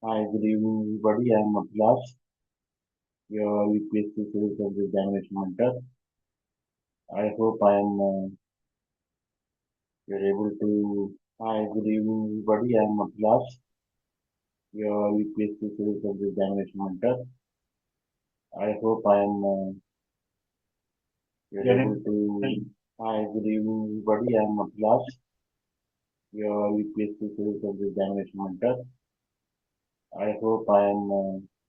Hi, good evening, everybody. I'm Abhilash, your UPSC Civil Service Examination Mentor. I hope I am you're able to. Hi, good evening, everybody. I'm Abhilash, your UPSC Civil Service Examination Mentor. I hope I am you're able to. Hi, good evening, everybody. I'm Abhilash, your UPSC Civil Service Examination Mentor. I hope I am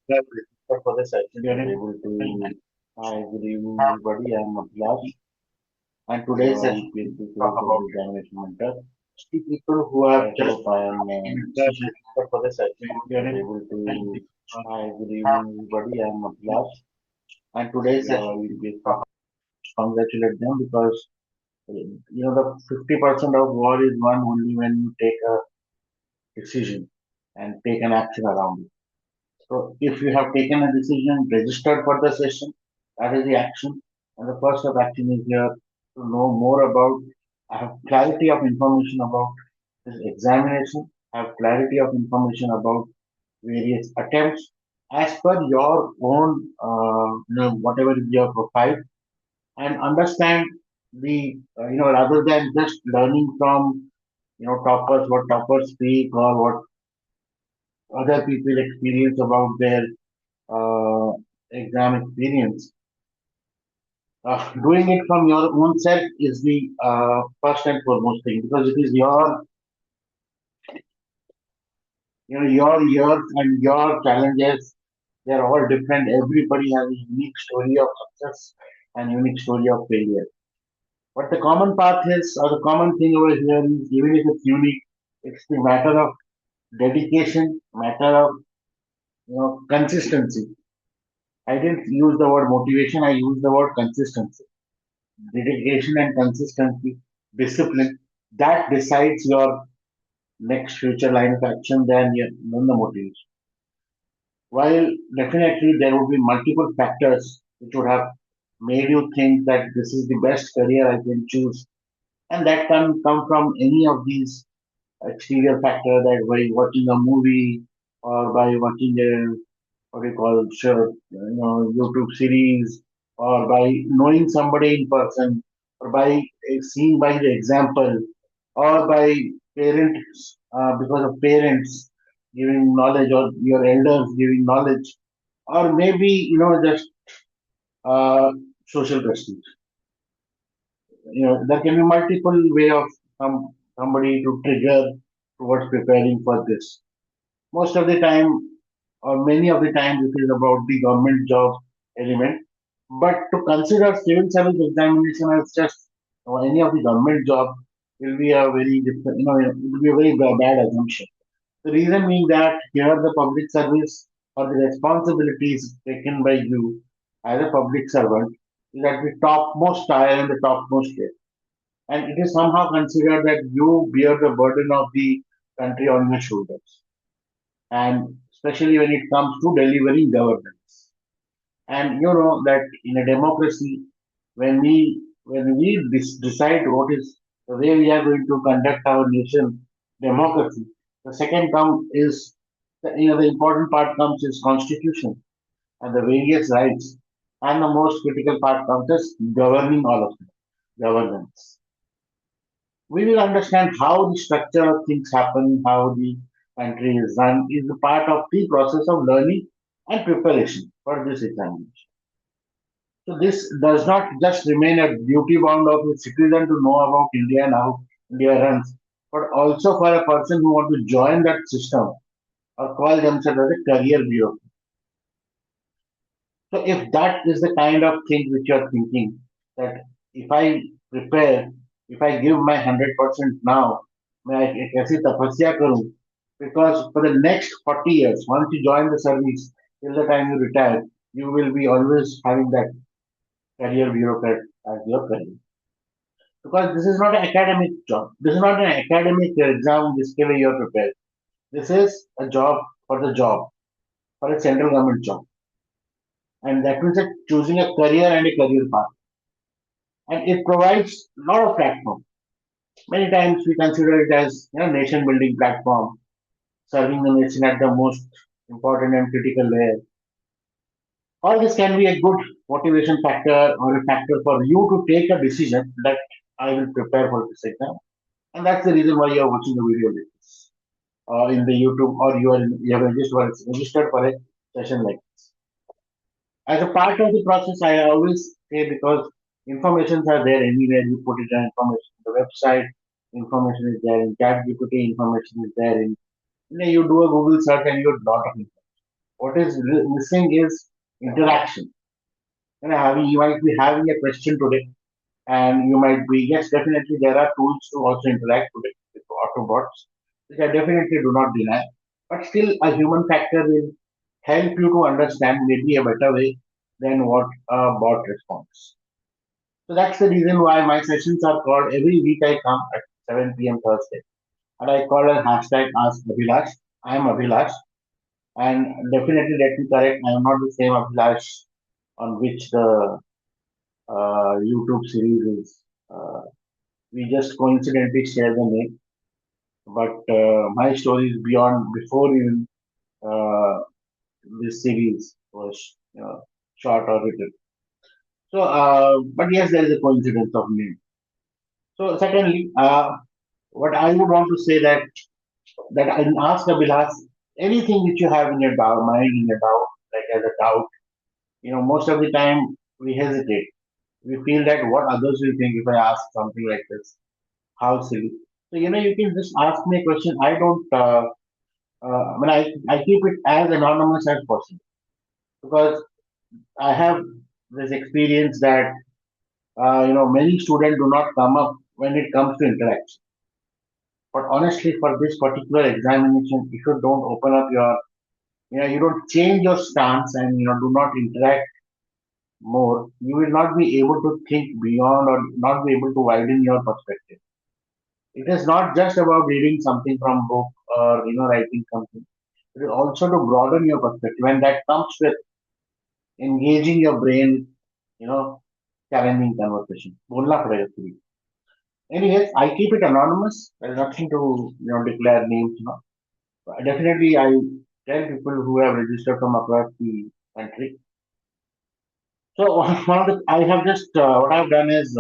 for the session. You're able to. Hi, good evening, everybody. I'm Abhilash. And today's session will talk about examination mentor. The people who have just hope I am for the session we are able to. Hi, good evening, everybody. I am Abhilash, and today's session will be congratulate them because the 50% of war is won only when you take a decision and take an action around it. So if you have taken a decision, registered for the session, that is the action. And the first of action is here to know more about, I have clarity of information about this examination, have clarity of information about various attempts as per your own, whatever is your profile, and understand rather than just learning from, toppers, what toppers speak or what other people experience about their uh, exam experience. Doing it from your own self is the first and foremost thing because it is your years and your challenges. They are all different. Everybody has a unique story of success and unique story of failure. But the common path is, or the common thing over here is, even if it's unique, it's the matter of dedication, matter of consistency. I didn't use the word motivation. I used the word consistency. Dedication and consistency, discipline, that decides your next future line of action than the motivation. While definitely there would be multiple factors which would have made you think that this is the best career I can choose, and that can come from any of these exterior factor that by watching a movie or by watching a what do you call sure, YouTube series or by knowing somebody in person or by seeing by the example or by parents because of parents giving knowledge or your elders giving knowledge or maybe just uh, social prestige. There can be multiple way of somebody to trigger towards preparing for this. Most of the time, or many of the time, it is about the government job element. But to consider civil service examination as just any of the government job will be a very different, it will be a very bad assumption. The reason being that here the public service or the responsibilities taken by you as a public servant is at the topmost tier and the topmost tier. And it is somehow considered that you bear the burden of the country on your shoulders. And especially when it comes to delivering governance. And you know that in a democracy, when we decide what is the way we are going to conduct our nation democracy, the second come is the important part comes is constitution and the various rights, and the most critical part comes is governing all of them, governance. We will understand how the structure of things happen, how the country is run, is a part of the process of learning and preparation for this examination. So this does not just remain a duty bound of a citizen to know about India and how India runs, but also for a person who wants to join that system or call themselves as a career bureau. So if that is the kind of thing which you are thinking, that if I prepare, if I give my 100% now, मैं एक ऐसी तपस्या करूं because for the next 40 years, once you join the service, till the time you retire, you will be always having that career bureaucrat as your career. Because this is not an academic job. This is not an academic exam जिसके लिए you are prepared. This is a job for the job, for a central government job. And that means that choosing a career and a career path. And it provides a lot of platform. Many times we consider it as nation building platform. serving the nation at the most important and critical layer. All this can be a good motivation factor or a factor for you to take a decision that I will prepare for this exam. And that's the reason why you are watching the video like this, in the YouTube, or you have registered for a session like this. As a part of the process, I always say, because informations are there anywhere. You put it in information on the website, information is there in ChatGPT, information is there in, you do a Google search and you get a lot of information. What is missing is interaction. You might be having a question today, and you might be, yes, definitely there are tools to also interact today with Autobots, which I definitely do not deny. But still, a human factor will help you to understand maybe a better way than what a bot responds. So that's the reason why my sessions are called, every week I come at 7 p.m. Thursday, and I call a hashtag Ask Abhilash. I am Abhilash, and definitely let me correct, I am not the same Abhilash on which the YouTube series is. We just coincidentally share the name, but my story is beyond, before even uh, this series was shot or written. So, but yes, there is a coincidence of name. So, secondly, what I would want to say, that I ask Abhilas, anything which you have in your mind, in your doubt, like as a doubt. Most of the time we hesitate. We feel that what others will think if I ask something like this. How silly. So, you can just ask me a question. I don't. I keep it as anonymous as possible, because I have this experience that many students do not come up when it comes to interaction. But honestly, for this particular examination, if you don't open up your, you don't change your stance, and do not interact more, you will not be able to think beyond, or not be able to widen your perspective. It is not just about reading something from book, or writing something. It is also to broaden your perspective, and that comes with engaging your brain, you know, challenging conversation. बोलना पड़ेगा खुद. Anyways, I keep it anonymous. There is nothing to declare names. But definitely, I tell people who have registered from across the country. So one of the, I have just what I've done is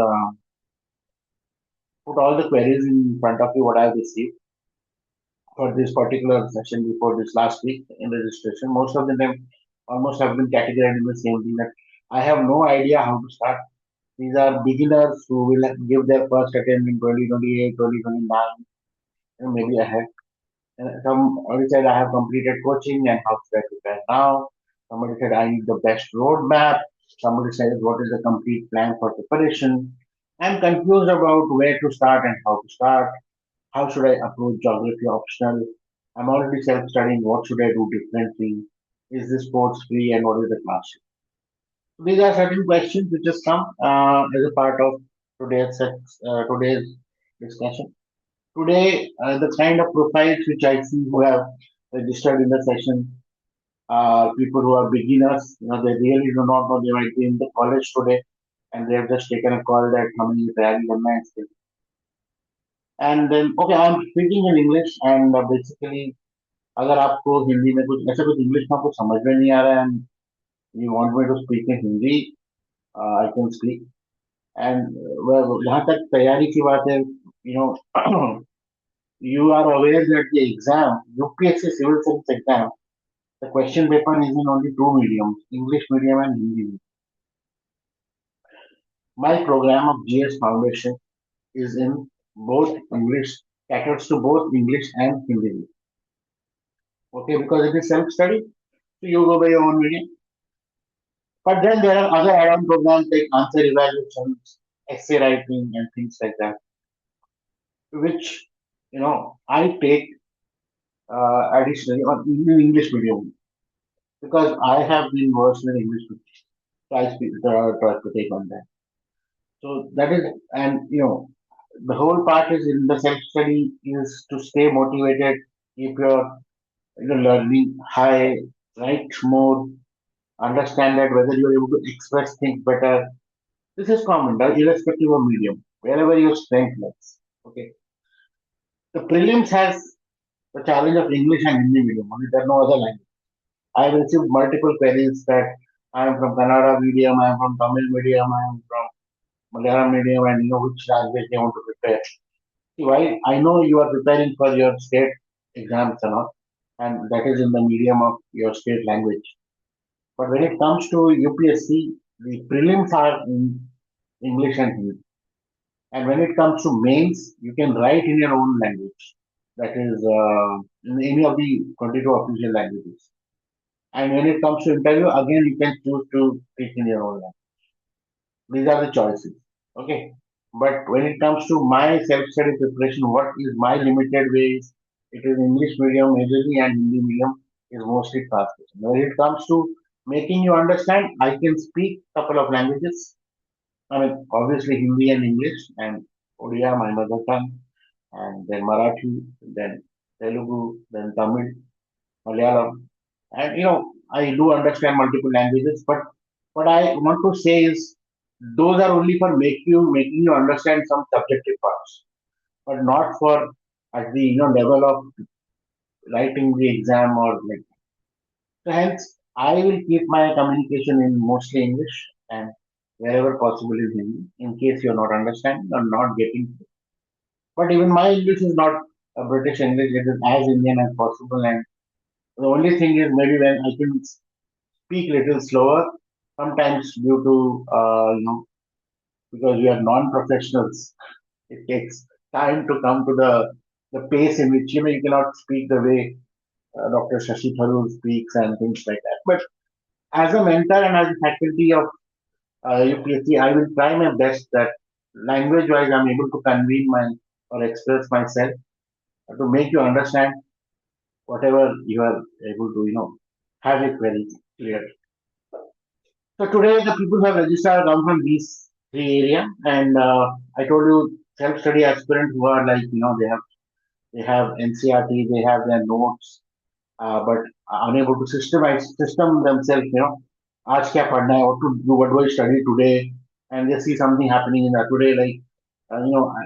put all the queries in front of you what I've received for this particular session before this last week in registration. Most of them almost have been categorized in the same thing, that I have no idea how to start. These are beginners who will give their first attempt in 2028, 2029, and maybe ahead. And somebody said I have completed coaching and how should I prepare now? Somebody said I need the best roadmap. Somebody said what is the complete plan for preparation? I'm confused about where to start and how to start. How should I approach geography optional? I'm already self-studying. What should I do differently? Is this course free, and what is the class? These are certain questions which has come as a part of today's discussion. Today, the kind of profiles which I see who have registered in the session are people who are beginners. They really do not know. They might be in the college today, and they have just taken a call that how many tayari करना है इसके. And then, okay, I'm speaking in English, and basically, अगर आपको हिंदी में कुछ ऐसा कुछ English में आपको समझ में नहीं आ रहा है, and you want me to speak in Hindi, I can speak. And जहाँ तक तैयारी की बात है, you know, you are aware that the exam, UPSC Civil Service exam, the question paper is in only two mediums, English medium and Hindi medium. My program of GS Foundation is in both English, caters to both English and Hindi medium. Okay, because it is self-study, so you go by your own medium. But then there are other add-on programs like answer evaluations, essay writing, and things like that, which I take additionally on in English medium, because I have been versed in English medium. So I try to take on that. So that is, and the whole part is in the self-study is to stay motivated, keep your learning high, write more, understand that whether you're able to express things better. This is common, irrespective of medium, wherever your strength lies. Okay. The prelims has the challenge of English and Hindi medium. Only there are no other language. I received multiple queries that I am from Kannada medium, I am from Tamil medium, I am from Malayalam medium, and which language they want to prepare. See, while I know you are preparing for your state exams and all, and that is in the medium of your state language. But when it comes to UPSC, the prelims are in English and Hindi. And when it comes to mains, you can write in your own language. That is in any of the 22 official languages. And when it comes to interview, again, you can choose to speak in your own language. These are the choices. Okay. But when it comes to my self-study preparation, what is my limited ways? It is English medium majorly and Hindi medium is mostly translation. When it comes to making you understand, I can speak couple of languages. I mean, obviously Hindi and English and Odia, my mother tongue, and then Marathi, then Telugu, then Tamil, Malayalam, and I do understand multiple languages. But what I want to say is those are only for making you understand some subjective parts, but not for at the level of writing the exam or like. So hence I will keep my communication in mostly English and wherever possible in Hindi in case you're not understanding or not getting. But even my English is not a British English; it is as Indian as possible. And the only thing is maybe when I can speak little slower, sometimes due to because we are non-professionals, it takes time to come to the pace in which you cannot speak the way Dr. Shashi Tharoor speaks and things like that. But as a mentor and as a faculty of UPSC, I will try my best that language-wise I'm able to convey my or express myself to make you understand whatever you are able to have it very clear. So today the people who have registered come from these three areas, and I told you self-study aspirants who are like they have NCRT, they have their notes, but are unable to system themselves. आज क्या पढ़ना है, what do I study today, and they see something happening in that today. Like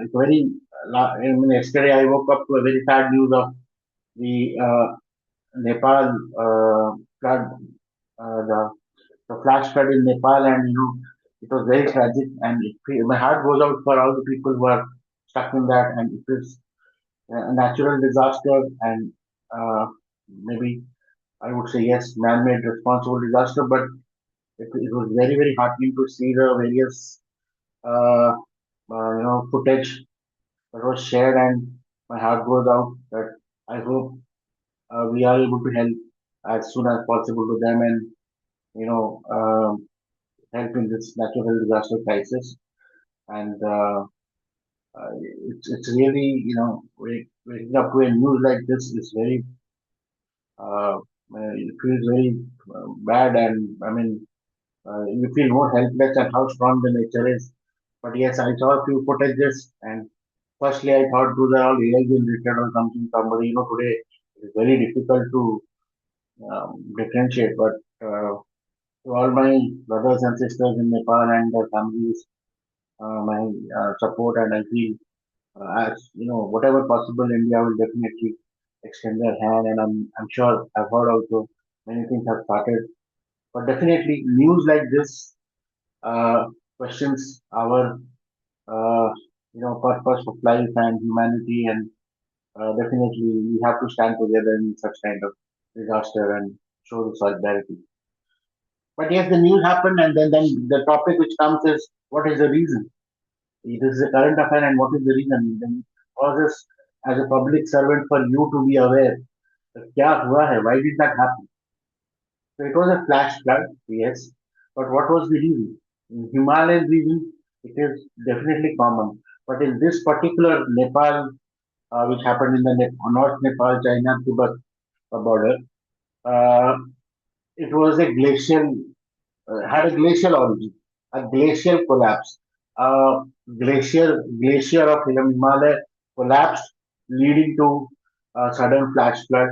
it's very. I mean, yesterday I woke up to a very sad news of the Nepal flood, the flash flood in Nepal, and it was very tragic. And my heart goes out for all the people who are stuck in that. And it is a natural disaster, and maybe I would say yes, man-made responsible disaster. But it was very very heartening to see the various uh, footage that was shared, and my heart goes out that I hope we are able to help as soon as possible to them and you know. Help in this natural disaster crisis. And it's really, waking up to a news like this is very, uh, it feels very bad. And I mean, you feel more helpless at how strong the nature is. But yes, I saw a few footages, and firstly, I thought those are all AI generated or something. Somebody, today it's very difficult to differentiate. But to all my brothers and sisters in Nepal and their families, my support, and I feel as whatever possible, India will definitely extend their hand, and I'm sure I've heard also many things have started, but definitely news like this uh, questions our uh, purpose of life and humanity, and definitely we have to stand together in such kind of disaster and show the solidarity. But yes, the news happened, and then the topic which comes is what is the reason? This is a current affair, and what is the reason? Then causes as a public servant for you to be aware that क्या हुआ है? Why did that happen? So it was a flash flood, yes, but what was the reason? In Himalayan region, it is definitely common, but in this particular Nepal, which happened in the North Nepal, China, Tibet border, uh, it was a had a glacial origin, a glacial collapse. Glacier of Himalaya collapsed, leading to a sudden flash flood.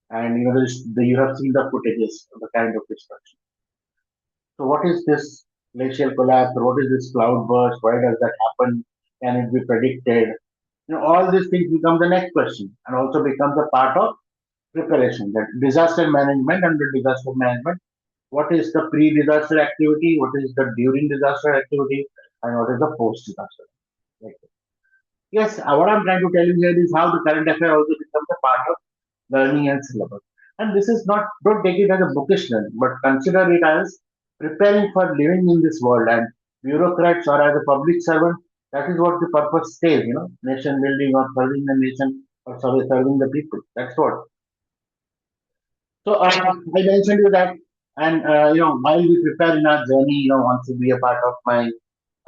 And you have seen the footages of the kind of destruction. So, what is this glacial collapse, or what is this cloud burst? Why does that happen? Can it be predicted? All these things become the next question and also becomes a part of preparation. That disaster management, under disaster management, what is the pre-disaster activity, what is the during disaster activity, and what is the post-disaster. Like, yes, what I'm trying to tell you here is how the current affair also becomes a part of learning and syllabus. And this is not, don't take it as a bookish learning, but consider it as preparing for living in this world. And bureaucrats or as a public servant, that is what the purpose says, nation building or serving the nation or sorry, serving the people. That's what. So I mentioned you that, and while we prepare in our journey, wants to be a part of my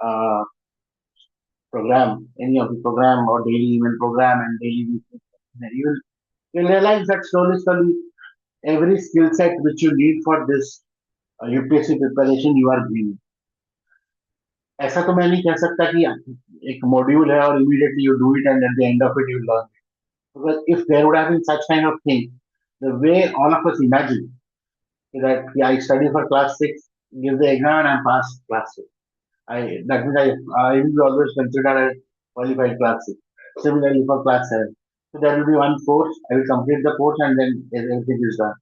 uh, program, any of the program or daily email program and daily weekly, you'll realize that slowly, every skill set which you need for this UPSC preparation you are gaining. ऐसा तो मैं नहीं कह सकता कि एक module है और immediately you do it and at the end of it you learn it. Because if there would have been such kind of thing, the way all of us imagine that yeah, I study for class 6, give the exam and I'm passed class 6. That means I will be always considered as qualified class 6. Similarly for class 7. So there will be one course, I will complete the course and then everything is done.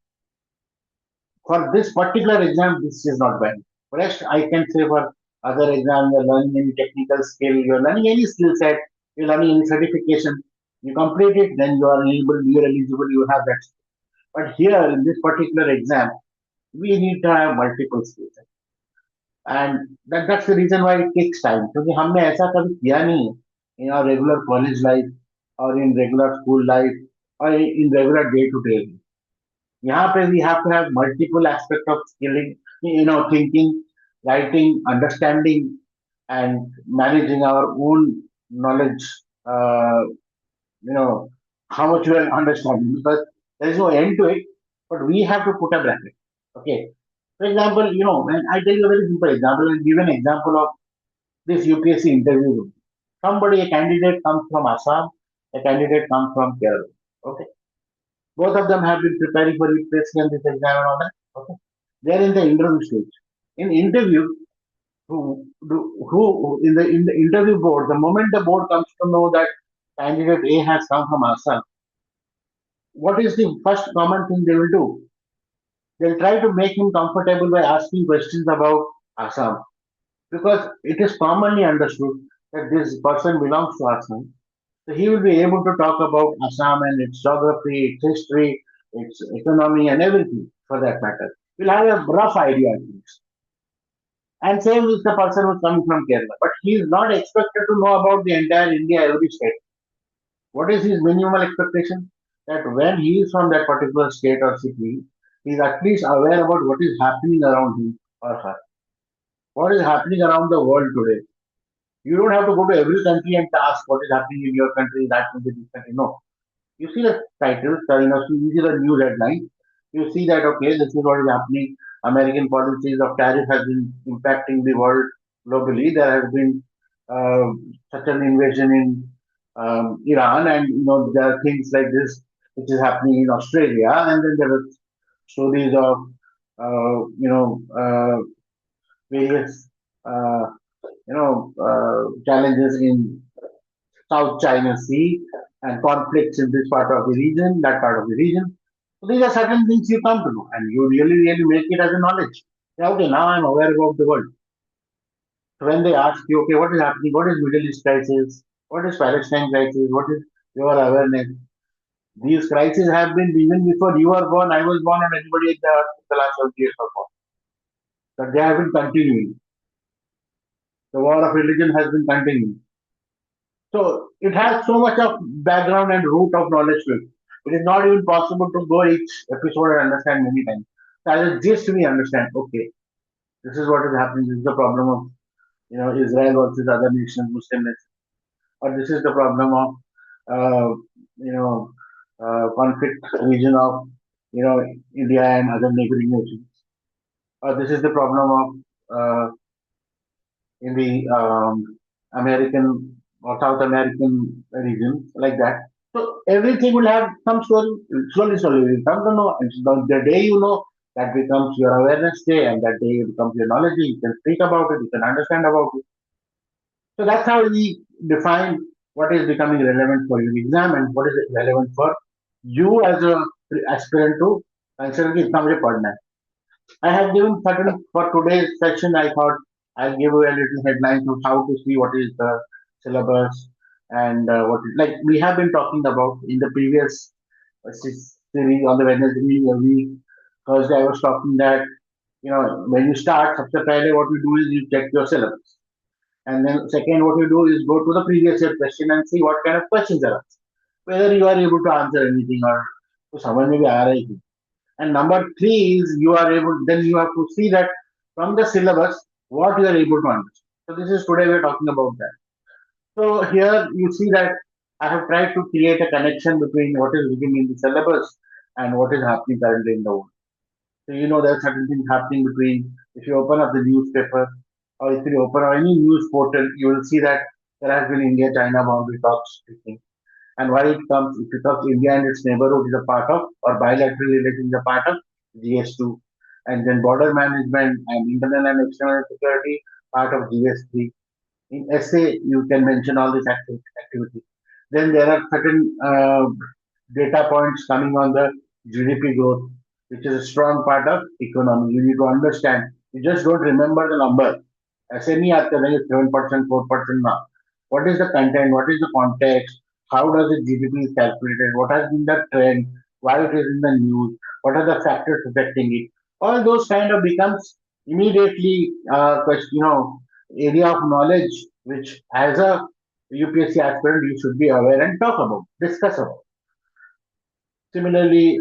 For this particular exam, this is not bad. Rest, I can say for other exam, you're learning any technical skill, you're learning any skill set, you're learning any certification. You complete it, then you're eligible, you have that. But here in this particular exam, we need to have multiple skills. And that's the reason why it takes time. क्योंकि हमने ऐसा कभी किया नहीं है in our regular college life or in regular school life or in regular day-to-day life. यहाँ पे we have to have multiple aspects of skilling, thinking, writing, understanding, and managing our own knowledge. Uh, you know how much we are understanding because there is no end to it, but we have to put a bracket. Okay. For example, when I tell you a very simple example, I'll give an example of this UPSC interview room. A candidate comes from Assam, a candidate comes from Kerala. Okay. Both of them have been preparing for UPSC and this exam and all that. Okay. They're in the interview stage. In interview, who in the interview board, the moment the board comes to know that candidate A has come from Assam, what is the first common thing they will do? They'll try to make him comfortable by asking questions about Assam because it is commonly understood that this person belongs to Assam. So he will be able to talk about Assam and its geography, its history, its economy, and everything for that matter. We'll have a rough idea at least. And same with the person who's coming from Kerala. But he is not expected to know about the entire India, every state. What is his minimal expectation? That when he is from that particular state or city, he is at least aware about what is happening around him or her. What is happening around the world today? You don't have to go to every country and ask what is happening in your country, that country, this country. No. You see the titles, you see the news headlines. You see that, okay, this is what is happening. American policies of tariff has been impacting the world globally. There has been such an invasion in Iran, and there are things like this which is happening in Australia, and then there are stories of various uh, challenges in South China Sea and conflicts in this part of the region, that part of the region. So these are certain things you come to know, and you really make it as a knowledge. Yeah, okay, now I'm aware about the world. So when they ask you, okay, what is happening? What is Middle East crisis? What is Palestine crisis? What is your awareness? These crises have been even before you were born, I was born, and anybody in the last 20 years or more. But they have been continuing. The war of religion has been continuing. So it has so much of background and root of knowledge to it. It is not even possible to go each episode and understand many times. So as a gist, we understand. Okay, this is what is happening. This is the problem of Israel versus other nations, Muslim nations, or this is the problem of uh, conflict region of India and other neighboring nations, or this is the problem of in the American or South American region, like that. So everything will have some story. Slowly, you come to know. And the day you know, that becomes your awareness day, and that day becomes your knowledge day. You can speak about it, you can understand about it. So that's how we define what is becoming relevant for your exam and what is relevant for you as a aspirant to consider कि इतना मुझे पढ़ना है. I have given certain for today's session. I thought I'll give you a little headline to how to see what is the syllabus and what is, like we have been talking about in the previous series on the Wednesday week. Thursday I was talking that when you start, सबसे पहले what you do is you check your syllabus, and then second what you do is go to the previous year question and see what kind of questions are asked, whether you are able to answer anything or तो समझ में भी आ रहा है कि. And number three is you are able, then you have to see that from the syllabus what you are able to understand. So this is today we are talking about that. So here you see that I have tried to create a connection between what is written in the syllabus and what is happening currently in the world. So there are certain things happening between, if you open up the newspaper or if you open up any news portal, you will see that there has been India-China boundary talks taking. And why it comes, if it comes India and its neighborhood is a part of, or bilateral relations is a part of GS2. And then border management and internal and external security, part of GS3. In essay, you can mention all these activities. Then there are certain data points coming on the GDP growth, which is a strong part of economy. You need to understand. You just don't remember the number. ऐसे नहीं आते रहेंगे 7%, 4% now. What is the content? What is the context? How does the GDP is calculated? What has been the trend? Why it is in the news? What are the factors affecting it? All those kind of becomes immediately area of knowledge which as a UPSC aspirant you should be aware and talk about, discuss about. Similarly,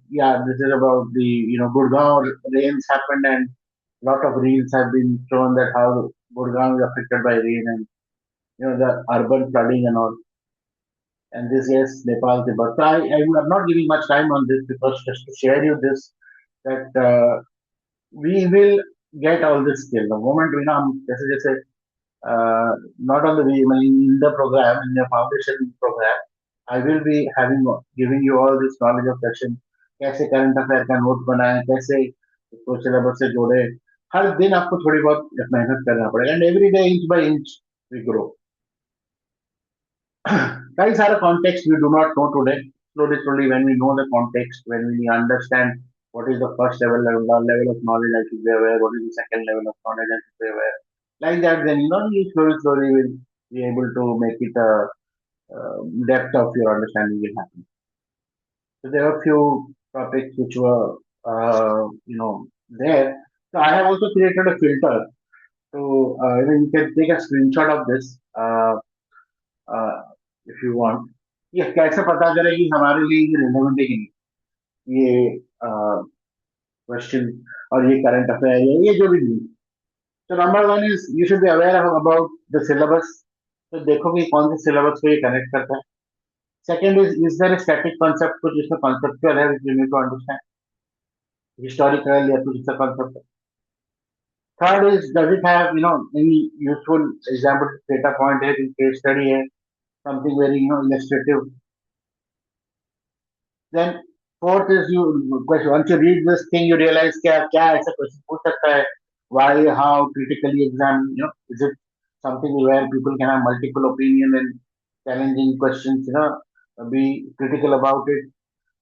yeah, this is about the Gurgaon rains happened and lot of reels have been shown that how Gurgaon is affected by rain and the urban flooding and all. And this yes, Nepal, Tibet. So I'm not giving much time on this because just to share you this that we will get all this skill. The moment we know, just say not on the in the program, in the foundation program, I will be giving you all this knowledge of section. कैसे current affair का note बनाए, कैसे इसको syllabus से जोड़े. हर दिन आपको थोड़ी बहुत मेहनत करना पड़ेगा and every day inch by inch we grow. कई सारे context we do not know today. Slowly, when we know the context, when we understand what is the first level of knowledge I should be aware, what is the second level of knowledge I should be aware, like that, then you slowly will be able to make it a depth of your understanding will happen. So there are few topics which were there. So I have also created a filter. So you can take a screenshot of this uh, if you want. ये कैसे पता करें कि हमारे लिए ये relevant है कि नहीं, ये क्वेश्चन और ये करंट अफेयर है, ये जो भी नहीं. तो number one is you should be aware about the syllabus. तो देखो कि कौन से सिलेबस को ये कनेक्ट करता है. Second is there a static concept, कुछ इसमें कॉन्सेप्चुअल है which you need to understand, historical या कुछ इसका कॉन्सेप्ट है. Third is does it have any useful example, data point है, केस स्टडी है, something very illustrative. Then fourth is you question. Once you read this thing, you realize क्या ऐसा question पूछ सकता है. Why, how, critically examine. Is it something where people can have multiple opinion and challenging questions. Be critical about it.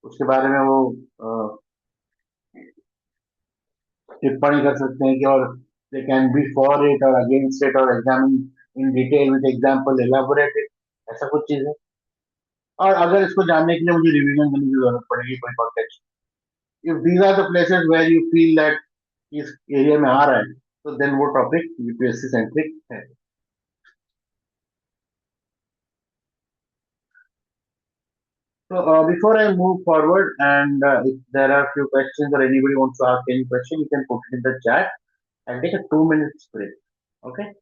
उसके बारे में वो टिप्पणी कर सकते हैं कि और they can be for it or against it or examine in detail with example, elaborate it. ऐसा कुछ चीज है. और अगर इसको जानने के लिए मुझे रिवीजन करने की जरूरत पड़ेगी कोई context, if these are the places where you feel that इस एरिया में आ रहा है, तो देन वो टॉपिक यूपीएससी सेंट्रिक है. So before I move forward, and if there are few questions or anybody wants to ask any question, you can put it in the chat. I'll take a 2 minutes break. Okay.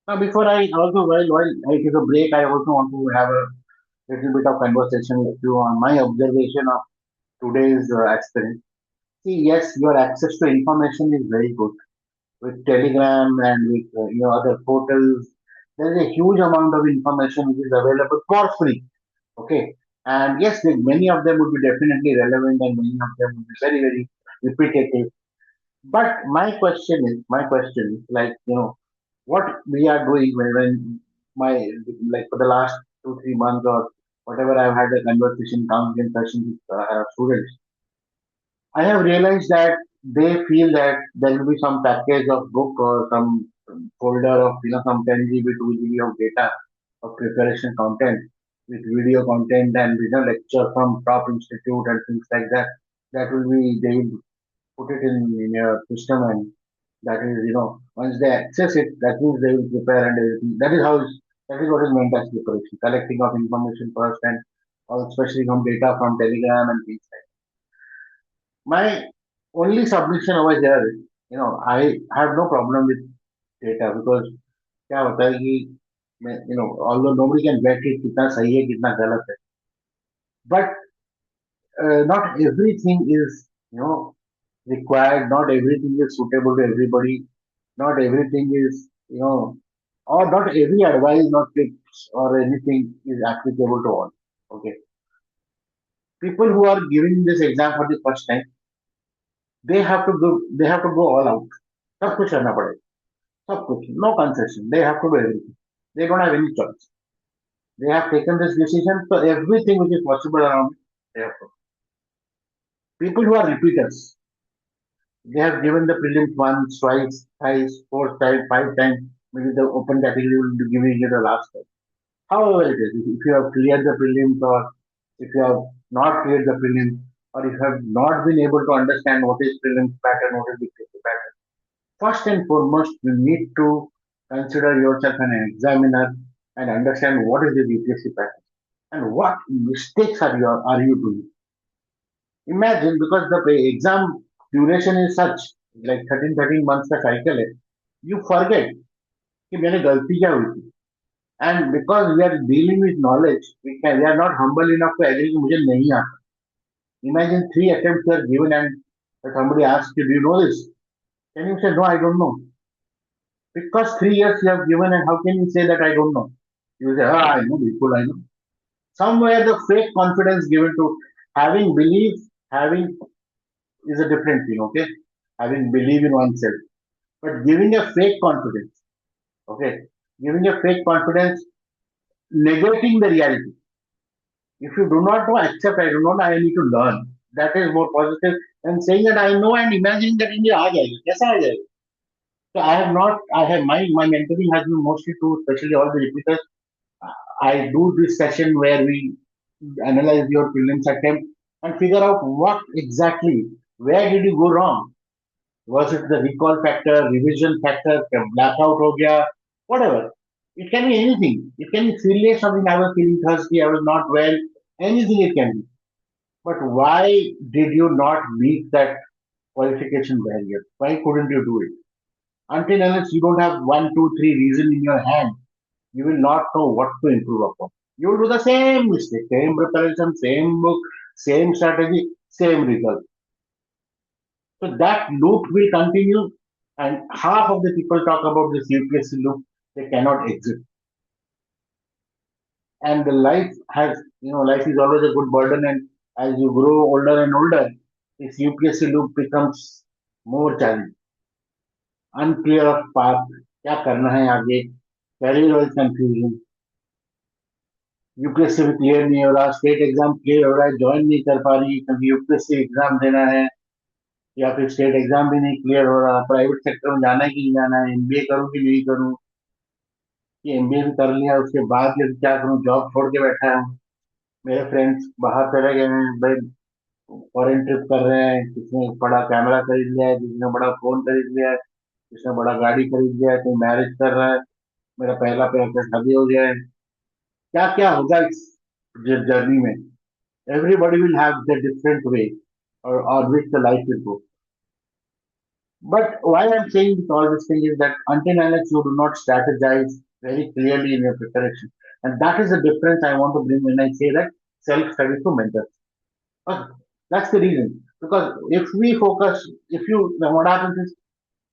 Now, before I also while I take a break, I also want to have a little bit of conversation with you on my observation of today's experience. See, yes, your access to information is very good. with Telegram and with other portals. There is a huge amount of information which is available for free. Okay, and yes, many of them would be definitely relevant, and many of them would be very very repetitive. But my question is like what we are doing when my like for the last 2 3 months or whatever I've had a conversation counseling session with students. I have realized that they feel that there will be some package of book or some folder of some 10 GB, 2 GB of data of preparation content with video content and lecture from top institute and things like that. That will be they will put it in your system, and that is once they access it, that means they will prepare and everything. That is what is meant as preparation, collecting of information first and especially from data from Telegram and things like my only submission over here is, I have no problem with data because क्या होता है कि although nobody can vet it कितना सही है कितना गलत है, but not everything is required, not everything is suitable to everybody, not everything is or not every advice, not tips or anything is applicable to all. Okay, people who are giving this exam for the first time, they have to go all out. सब कुछ करना पड़ेगा. Of course, no concession. They have to do everything. They don't have any choice. They have taken this decision, so everything which is possible around it, they have to. People who are repeaters, they have given the prelims once, twice, thrice, four times, five times. Maybe the open category will be giving you the last time. However it is, if you have cleared the prelims or if you have not cleared the prelims or if you have not been able to understand what is prelims pattern, what is the pattern, first and foremost, you need to consider yourself an examiner and understand what is the UPSC pattern and what mistakes are you doing. Imagine because the exam duration is such like 13 months का cycle है, you forget कि मैंने गलती क्या हुई थी. And because we are dealing with knowledge, we are not humble enough to agree कि मुझे नहीं आता. Imagine 3 attempts were given and somebody asks you, do you know this? Can you say no, I don't know? Because 3 years you have given, and how can you say that I don't know? You say, I know, people, I know. Somewhere the fake confidence given to having belief, having is a different thing, okay? Having belief in oneself. But giving a fake confidence, okay? Giving a fake confidence, negating the reality. If you do not know, accept I do not know, I need to learn. That is more positive than saying that I know and imagining that India आ जाएगी. कैसा आ जाएगा? So I have my mentoring has been mostly to especially all the repeaters. I do this session where we analyze your prelims attempt and figure out what exactly, where did you go wrong? Was it the recall factor, revision factor, blackout ho gaya, whatever. It can be anything. It can be serious something. I was feeling thirsty, I was not well, anything it can be. But why did you not meet that qualification barrier? Why couldn't you do it? Until unless you don't have one, two, three reason in your hand, you will not know what to improve upon. You will do the same mistake, same preparation, same book, same strategy, same result. So that loop will continue, and half of the people talk about this UPSC loop, they cannot exit. And the life has, life is always a good burden, and as you grow older and older, this UPSC loop becomes more challenging. Unclear of path, क्या करना है आगे, career wise confusion, UPSC भी clear नहीं हो रहा, state exam clear हो रहा है, ज्वाइन नहीं कर पा रही क्योंकि यूपीएससी एग्जाम देना है, या फिर स्टेट एग्जाम भी नहीं क्लियर हो रहा, प्राइवेट सेक्टर में जाना है कि नहीं जाना है, एमबीए करूँ कि नहीं करूँ, कि एमबीए भी कर लिया उसके बाद फिर क्या करूँ, जॉब छोड़ के बैठा है. मेरे फ्रेंड्स बाहर चले गए हैं भाई, फॉरेन ट्रिप कर रहे हैं, किसने बड़ा कैमरा खरीद लिया है, किसने बड़ा फोन खरीद लिया है, किसने बड़ा गाड़ी खरीद लिया है, कोई मैरिज कर रहा है, मेरा पहला पैसा शादी हो गया है. क्या क्या होगा इस जर्नी में. Everybody will have their different way or which the life will go. But why I'm saying all this thing is that until unless you do not strategize very clearly in your preparation, and that is the difference I want to bring when I say that self-study to mentors. Okay, that's the reason. Because if we focus, if you, what happens is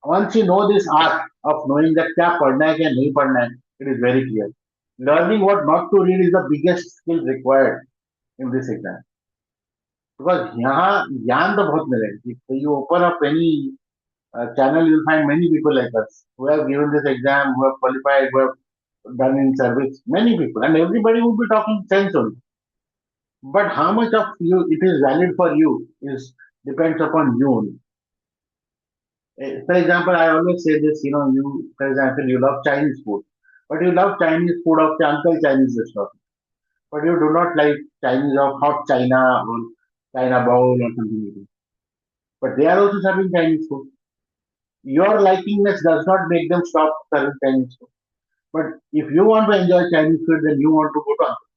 Once you know this art of knowing that क्या पढ़ना है क्या नहीं पढ़ना है, it is very clear. Learning what not to read is the biggest skill required in this exam. Because यहाँ ज्ञान तो बहुत मिलेगा. If you open up any channel, you'll find many people like us who have given this exam, who have qualified, who have done in service. Many people, and everybody will be talking sense only. But how much of you it is valid for you is depends upon you only. For example, I always say this, you, for example, you love Chinese food, but you love Chinese food of the Uncle Chinese restaurant, but you do not like Chinese of hot China or China bowl or something like that. But they are also serving Chinese food. Your likingness does not make them stop serving Chinese food. But if you want to enjoy Chinese food, then you want to go to Uncle.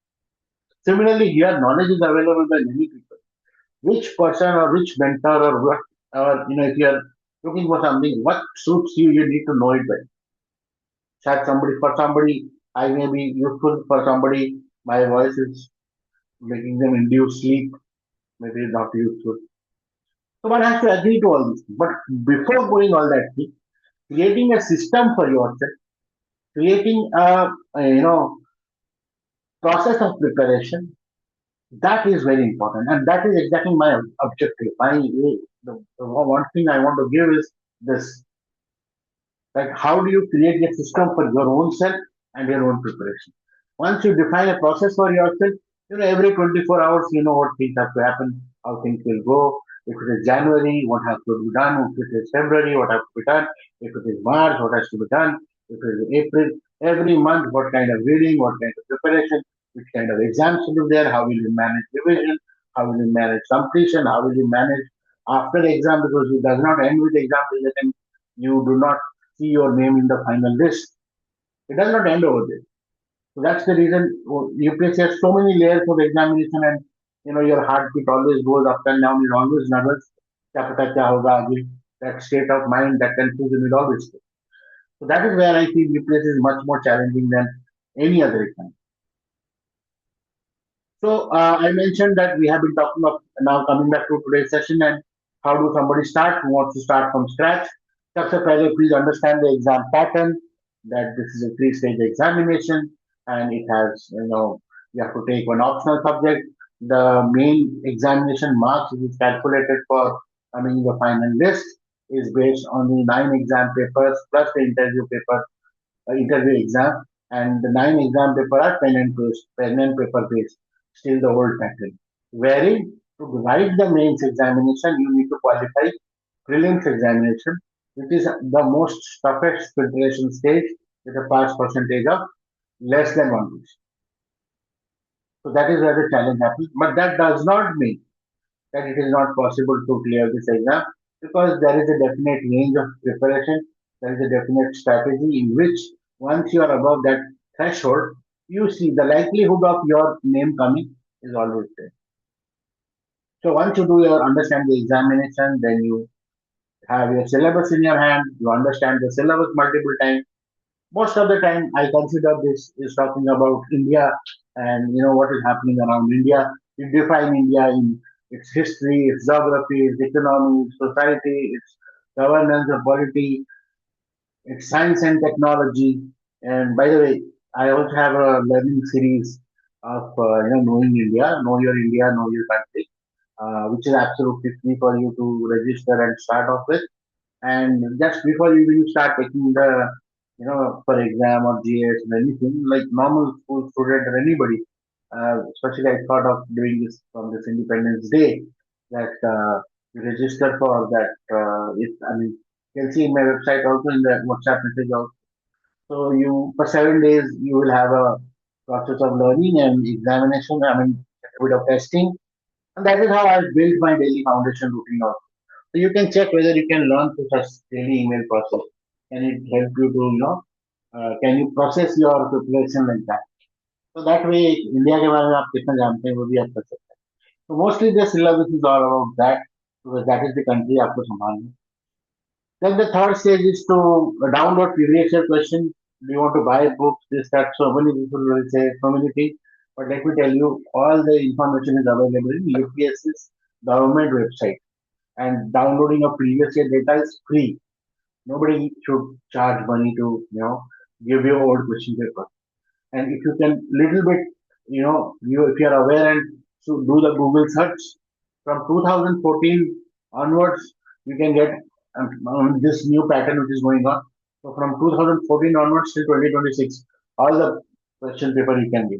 Similarly, here knowledge is available by many people. Which person or which mentor or what, or if you are looking for something, what suits you, you need to know it by. For somebody, I may be useful. For somebody, my voice is making them induce sleep. Maybe it's not useful. So one has to agree to all this. But before going all that, creating a system for yourself, creating a process of preparation, that is very important, and that is exactly my objective. The one thing I want to give is this: like how do you create a system for your own self and your own preparation? Once you define a process for yourself, every 24 hours, you know what things have to happen, how things will go. If it is January, what has to be done. If it is February, what has to be done. If it is March, what has to be done. If it is April, every month, what kind of reading, what kind of preparation, which kind of exams will be there, how will you manage revision, how will you manage completion, how will you manage after the exam, because it does not end with the exam, then you do not see your name in the final list. It does not end over there. So that's the reason UPSC has so many layers of examination, and your heartbeat always goes up and down. You're always nervous. क्या पता क्या होगा आगे? That state of mind, that confusion will always stay. So that is where I feel UPSC is much more challenging than any other exam. So I mentioned that we have been talking of now coming back to today's session, and how do somebody start who wants to start from scratch. सबसे पहले please understand the exam pattern, that this is a three-stage examination, and it has you have to take one optional subject. The main examination marks which is calculated for coming in the final list is based on the 9 exam papers plus the interview exam, and the 9 exam paper are pen and paper based, still the old pattern. Wherein to write the mains examination, you need to qualify prelims examination, which is the most toughest filtration stage with a pass percentage of less than 1%. So that is where the challenge happens. But that does not mean that it is not possible to clear this exam, because there is a definite range of preparation, there is a definite strategy in which once you are above that threshold, you see the likelihood of your name coming is always there. So once you do your understand the examination, then you have your syllabus in your hand, you understand the syllabus multiple times. Most of the time, I consider this is talking about India, and what is happening around India. You define India in its history, its geography, its economy, its society, its governance and polity, its science and technology. And by the way, I also have a learning series of knowing India, know your country, which is absolutely free for you to register and start off with. And just before you even start taking the, for exam or GS or anything, like normal school student or anybody, especially I thought of doing this from this Independence Day, that you register for that. You can see in my website also, in the WhatsApp message also. So for 7 days, you will have a process of learning and examination, a bit of testing. And that is how I built my daily foundation routine also. So you can check whether you can learn through such daily email process. Can it help you to, can you process your preparation like that? So that way, India के बारे में आप कितना जानते हैं वो भी आप कर सकते हैं. So mostly the syllabus is all about that, because that is the country आपको संभालना. Then the third stage is to download previous year question. Do you want to buy books? This, that. So many people will say so many things. But let me tell you, all the information is available in UPSC's government website. And downloading a previous year data is free. Nobody should charge money to, give you old question paper. And if you can little bit, if you are aware and so do the Google search from 2014 onwards, you can get this new pattern which is going on. So from 2014 onwards till 2026, all the question paper you can get.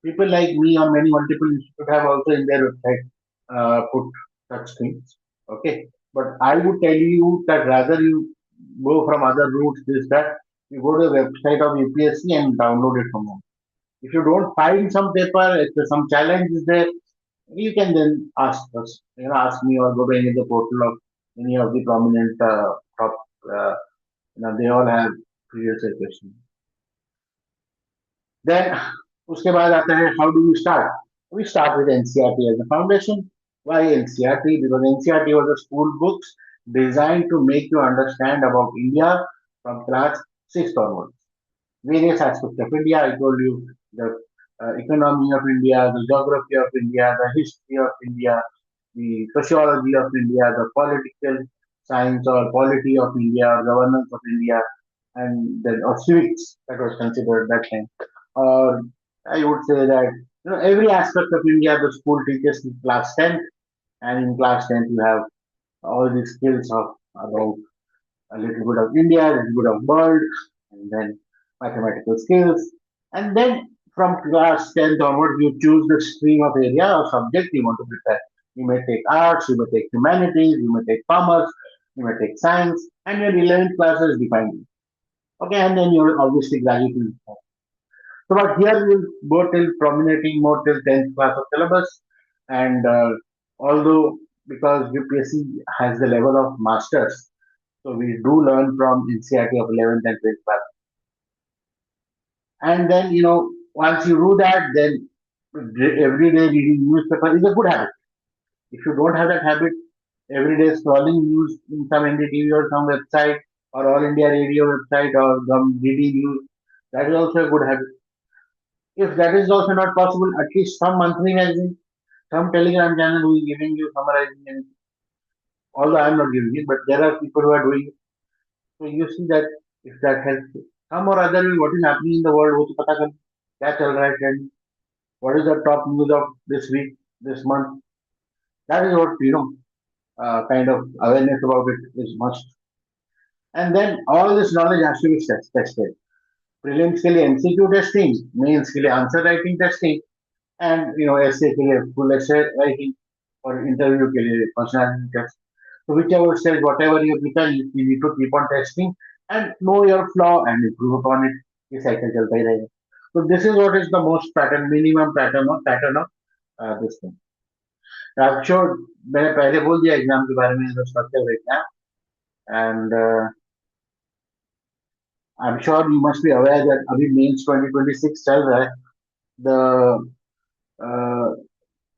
People like me or many multiple institutes have also in their website put such things. Okay. But I would tell you that rather you go from other routes, this, that, you go to the website of UPSC and download it from home. If you don't find some paper, if there's some challenge is there, you can then ask us, ask me or go to any of the portal of any of the prominent top, uh, they all have previous year questions. Then, उसके बाद आता है, how do we start? We start with NCRT as a foundation. Why NCRT? Because NCRT was a school books designed to make you understand about India from class 6th onwards. Various aspects of India. I told you the economy of India, the geography of India, the history of India, the sociology of India, the political science or polity of India, or governance of India, and then or civics that was considered that time. Or I would say that every aspect of India the school teaches in class 10th, and in class 10th you have all these skills of about a little bit of India, a little bit of world, and then mathematical skills. And then from class 10th onwards, you choose the stream of area or subject you want to prepare. You may take arts, you may take humanities, you may take commerce, you may take science, and your 11th class is defined. Okay, and then you're obviously graduating. So, but here we'll go till prominating more till 10th class of syllabus. And although because UPSC has the level of masters, so we do learn from NCRT of 11th and 12th class. And then, once you do that, then every day reading newspaper is a good habit. If you don't have that habit, every day scrolling news in some NDTV or some website or All India Radio website or some DD News, that is also a good habit. If that is also not possible, at least some monthly magazine, some Telegram channel who is giving you summarizing anything. Although I am not giving it, but there are people who are doing it. So you see that if that helps you. Some or other way, what is happening in the world, वो तो पता कर क्या चल रहा है trend, what is the top news of this week, this month. That is what kind of awareness about it is must. And then all this knowledge has to be tested. Prelims के लिए MCQ testing, mains के लिए answer writing testing, and essay के लिए full essay writing, or interview के लिए personality test. So whichever stage, whatever you prepare, you need to keep on testing and know your flaw and improve upon it. ये cycle चलता ही रहेगा. So this is what is the most pattern, minimum pattern of this thing. I'm sure मैंने पहले बोल दिया exam के बारे में, the structure of exam, and I'm sure you must be aware that अभी mains 2026 चल रहा है. The uh,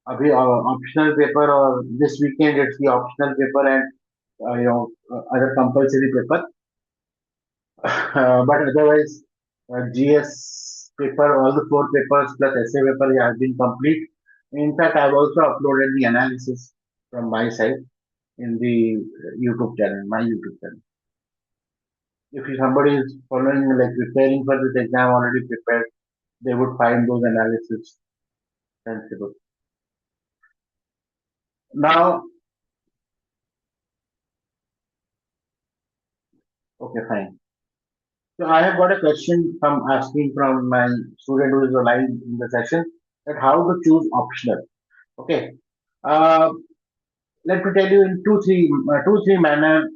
अभी optional paper or this weekend it's the optional paper and other compulsory paper. But otherwise, GS paper, all the four papers plus essay paper have been complete. In fact, I've also uploaded the analysis from my side in the YouTube channel, my YouTube channel. If somebody is following, like preparing for this exam already prepared, they would find those analysis sensible. Now, okay, fine. So I have got a question from asking from my student who is alive in the session that how to choose optional. Okay. Uh, Let me tell you in two, three manner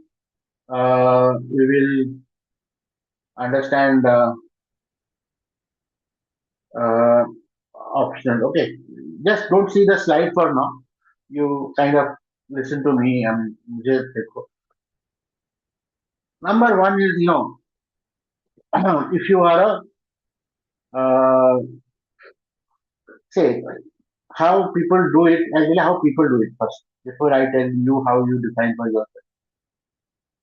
we will understand uh, optional. Okay. Just don't see the slide for now. You kind of listen to me and just number one is if you are a say how people do it and really how people do it first before I tell you how you define for yourself.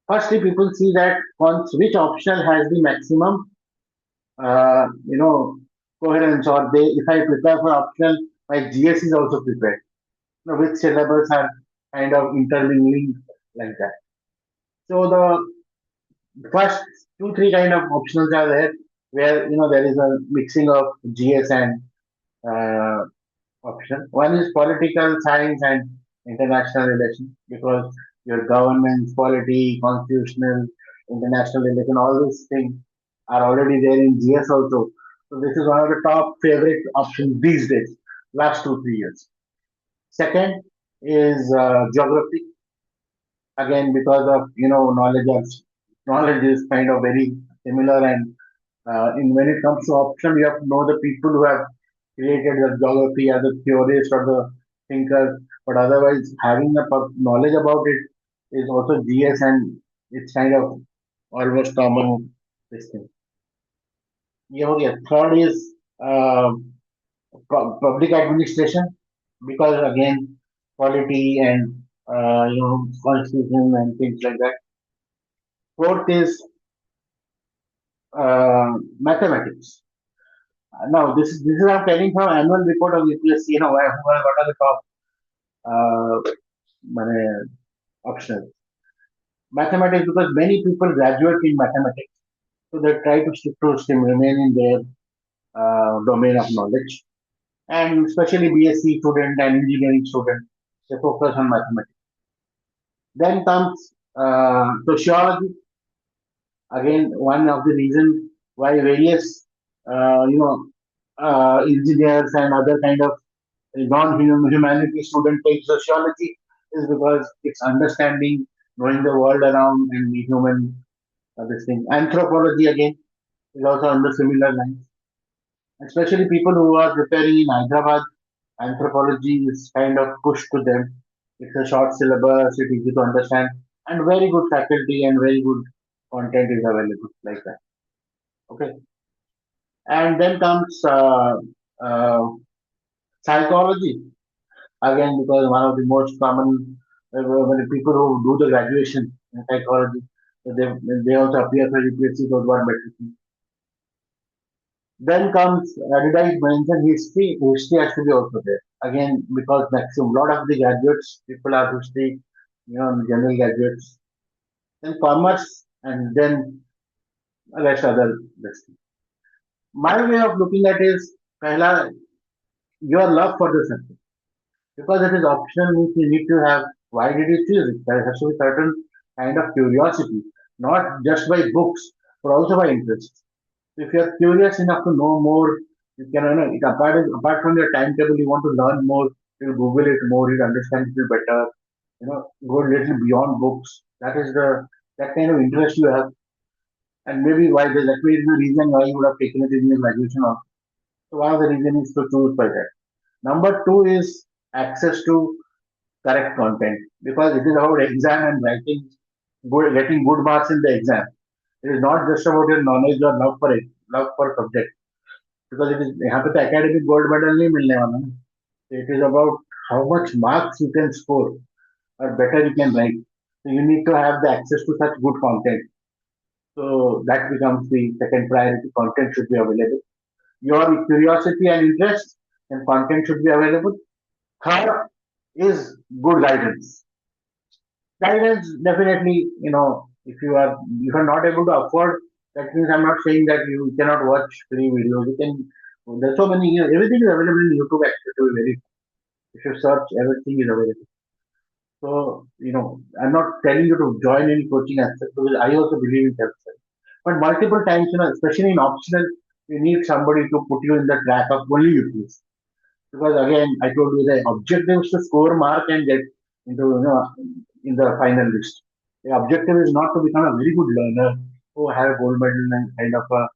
Firstly, people see that which optional has the maximum, uh, you know, coherence, or they if I prepare for optional, my GS is also prepared. Which syllables are kind of intermingling like that. So the First, two, three kind of options are there where there is a mixing of GS and uh, option. One is political science and international relations because your governance, polity, constitutional, international relation, all these things are already there in GS also. So this is one of the top favorite options these days, last 2 3 years. Second is geography again because of knowledge is kind of very similar and in when it comes to option you have to know the people who have created the geography or the theorists or the thinkers, but otherwise having the knowledge about it is also GS and it's kind of almost common this thing. ये हो गया. Third is uh, public administration because again quality and constitution and things like that. Fourth is mathematics. Now this is I'm telling from annual report of UPSC. What are the top মানে options? Mathematics because many people graduate in mathematics, so they try to stick to remain in their domain of knowledge, and especially BSc student and engineering student, they focus on mathematics. Then comes sociology. Again, one of the reasons why various engineers and other kind of non-humanity student take sociology is because it's understanding, knowing the world around and the human this thing. Anthropology again is also under similar lines. Especially people who are preparing in Hyderabad, anthropology is kind of pushed to them. It's a short syllabus, it's easy to understand, and very good faculty and very good content is available like that. Okay, and then comes uh, psychology again because one of the most common when the people who do the graduation in psychology, they they also appear for UPSC those one better. Then comes did I mention history? History has to be also there again because maximum lot of the graduates people are history, general graduates. Then commerce and then rest other this. My way of looking at is pehla your love for the subject because it is optional means you need to have why did you choose it? There has to be certain kind of curiosity, not just by books but also by interest. If you are curious enough to know more, you can apart from your timetable, you want to learn more, you Google it more, you understand it better, go a little beyond books. That is the that kind of interest you have, and maybe why that may be the reason why you would have taken it in your graduation also. So one of the reason is to choose by that. Number two is access to correct content because it is about exam and writing good, getting good marks in the exam. It is not just about your knowledge or love for it, love for subject. Because it is यहाँ पे तो academic gold medal नहीं मिलने वाला ना. It is about how much marks you can score or better you can write. So you need to have the access to such good content. So that becomes the second priority. Content should be available. Your curiosity and interest and content should be available. Third is good guidance. Guidance definitely, if you are not able to afford, that means I'm not saying that you cannot watch free videos. You can. There's so many. Everything is available in YouTube. Actually, to be very, if you search, everything is available. So I'm not telling you to join any coaching aspect because I also believe in self-study. But multiple times, especially in optional, you need somebody to put you in the track of only UPSC. Because again, I told you the objective is to score mark and get into in the final list. The objective is not to become a very good learner who have a gold medal and kind of a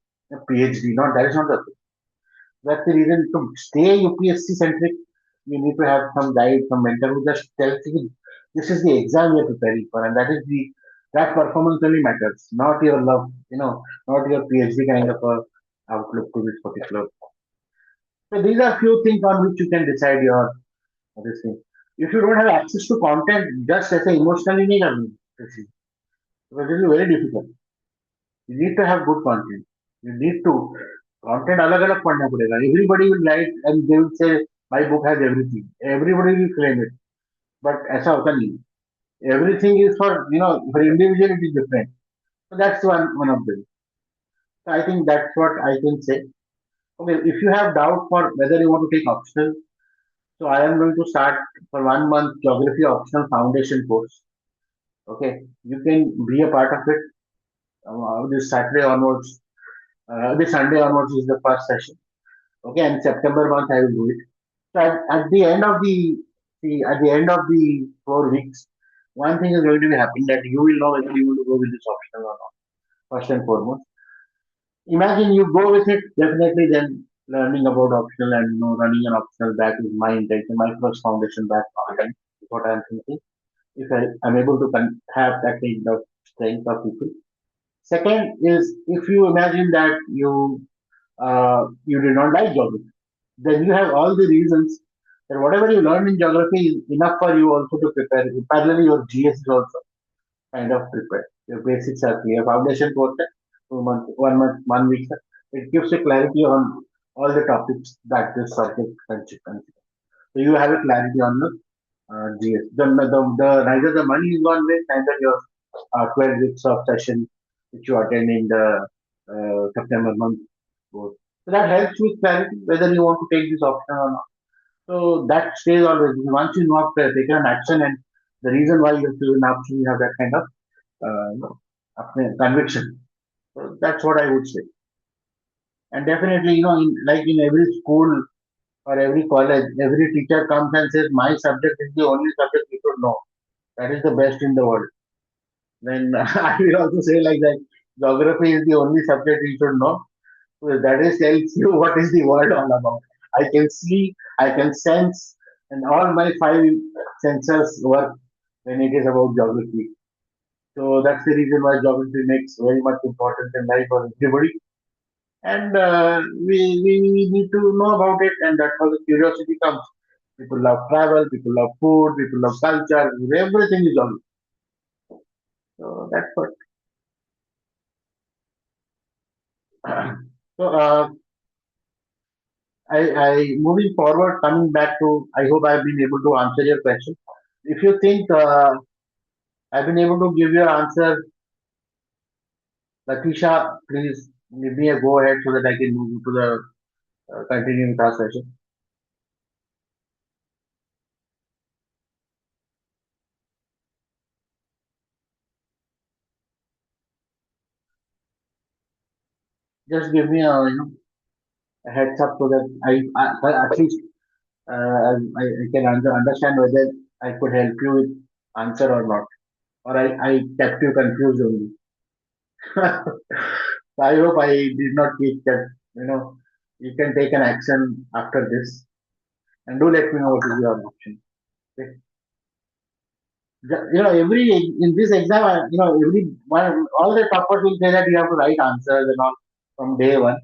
PhD. Not that is not the that's the reason to stay UPSC centric. You need to have some guide, some mentor who just tells you this is the exam you're preparing for, and that performance only matters, not your love, not your PhD kind of a outlook to this particular. So these are few things on which you can decide your this thing. If you don't have access to content, just as a emotionally नहीं करनी किसी because it is very difficult. You need to have good content. You need to content अलग अलग पढ़ना पड़ेगा. Everybody will write and they will say my book has everything. Everybody will claim it, but ऐसा होता नहीं. Everything is for for individual it is different. So that's one of them. So I think that's what I can say. Okay, if you have doubt for whether you want to take optional, so I am going to start for 1 month geography optional foundation course. Okay, you can be a part of it this Saturday onwards. This Sunday onwards is the first session. Okay, and September month I will do it. So at the end of at the end of the 4 weeks, one thing is going to be happening that you will know whether you want to go with this optional or not. First and foremost, imagine you go with it. Definitely, then learning about optional and running an optional back is my intention. My first foundation back online is what I'm thinking. If I'm able to have that kind of strength of people. Second is if you imagine that you did not like geography, then you have all the reasons that whatever you learn in geography is enough for you also to prepare. Parallelly, your GS is also kind of prepared. Your basics are clear. Foundation course, 2 months, 1 month, 1 week. It gives you clarity on all the topics that this subject considers. So you have a clarity on the GS. Neither the money is gone waste, neither your 12 weeks of session which you attend in the September month. So that helps with clarity whether you want to take this option or not. So that stays always. Once you know taken an action and the reason why you have taken an option, you have that kind of conviction. So that's what I would say. And definitely, like in every school or every college, every teacher comes and says, "My subject is the only subject you should know. That is the best in the world." Then I will also say like that. Geography is the only subject you should know. Well, that is tells you what is the world all about. I can see, I can sense, and all my five senses work when it is about geography. So that's the reason why geography makes very much important in life for everybody. And we need to know about it, and that's how the curiosity comes. People love travel, people love food, people love culture, everything is geography. So that's what. So I moving forward, coming back to, I hope I've been able to answer your question. If you think I've been able to give you an answer, Latisha, please give me a go ahead so that I can move to the continuing task session. Just give me a heads up so that at least I can understand whether I could help you with answer or not, or I kept you confused only. So I hope I did not keep that. You can take an action after this, and do let me know what is your option. Okay? Every in this exam, every one, all the toppers will say that you have to write answers and all from day one.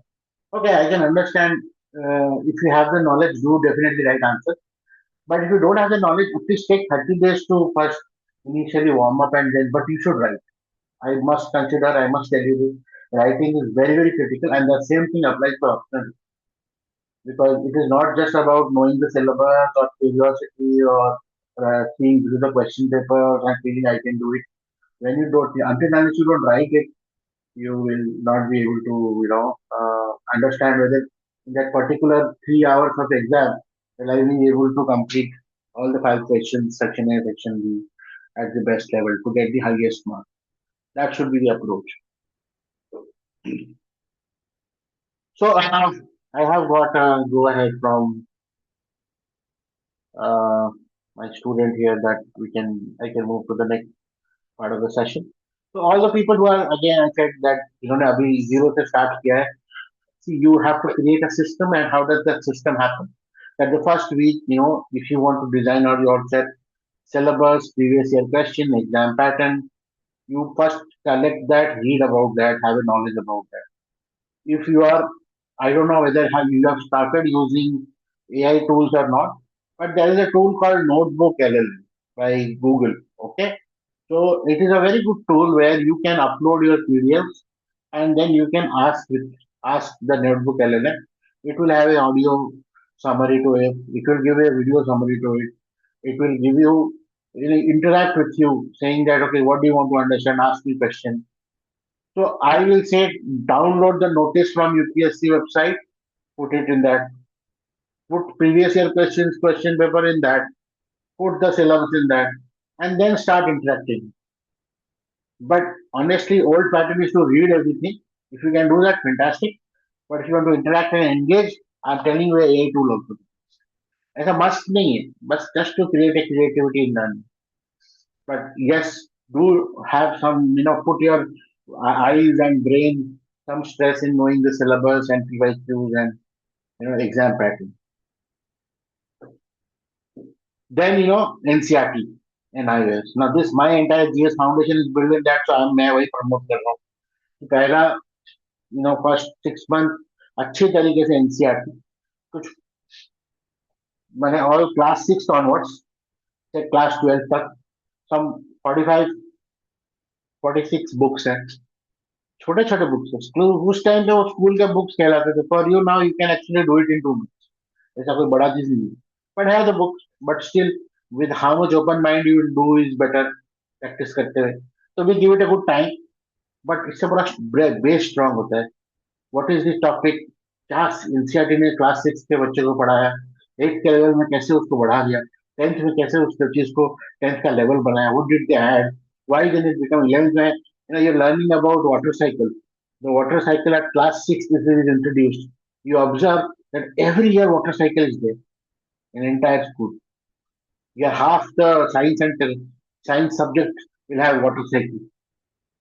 Okay, I can understand. If you have the knowledge, do definitely write answers. But if you don't have the knowledge, at least take 30 days to first initially warm up and then. But you should write. I must consider. I must tell you this. Writing is very very critical, and the same thing applies for optional because it is not just about knowing the syllabus or curiosity or seeing through the question papers and feeling I can do it. When you don't, until unless you don't write it, you will not be able to, understand whether in that particular 3 hours of exam, will I be able to complete all the five questions, section A, section B, at the best level to get the highest mark. That should be the approach. So I have got a go ahead from uh, my student here that I can move to the next part of the session. So all the people who are again I said that अभी zero से start किया है. See, you have to create a system, and how does that system happen? That the first week, if you want to design or your syllabus, previous year question, exam pattern, you first collect that, read about that, have a knowledge about that. If you are, I don't know whether you have started using AI tools or not, but there is a tool called Notebook LLM by Google. Okay, so it is a very good tool where you can upload your PDFs and then you can ask the Notebook LLM. It will have an audio summary to it. It will give a video summary to it. It will give you, interact with you, saying that okay, what do you want to understand? Ask me question. So I will say download the notice from UPSC website, put it in that, put previous year questions, question paper in that, put the syllabus in that, and then start interacting. But honestly, old pattern is to read everything. If you can do that, fantastic. But if you want to interact and engage, I'm telling you a tool also. ऐसा must नहीं है, बस just to create a creativity in learning. But yes, do have some, put your eyes and brain some stress in knowing the syllabus and PYQs and exam pattern. Then NCRT and IAS. Now this my entire GS foundation is built in that, so मैं वही promote कर रहा हूँ. तो पहला first 6 month अच्छी तरीके से एनसीईआरटी कुछ मैंने ऑल क्लास 6 ऑनवर्ड्स से क्लास 12 तक सम 45 46 बुक्स हैं छोटे छोटे बुक्स है स्कूल उस टाइम पे वो स्कूल के बुक्स कहलाते थे for you now you can actually do it in 2 months ऐसा कोई बड़ा चीज नहीं है बट है the books but still with how much open mind you will do is better practice करते हुए तो we give it a good time but इससे पूरा बेस स्ट्रांग होता है व्हाट इज दिस टॉपिक क्या एनसीईआरटी ने क्लास 6 के बच्चे को पढ़ाया 8th के लेवल में कैसे उसको बढ़ा दिया 10th में कैसे उस चीज को 10th का लेवल बनाया what did they add why did it become 11th में you're learning about water cycle the water cycle at class 6 this is introduced you observe that every year water cycle is there in entire school yeah half the science subject will have water cycle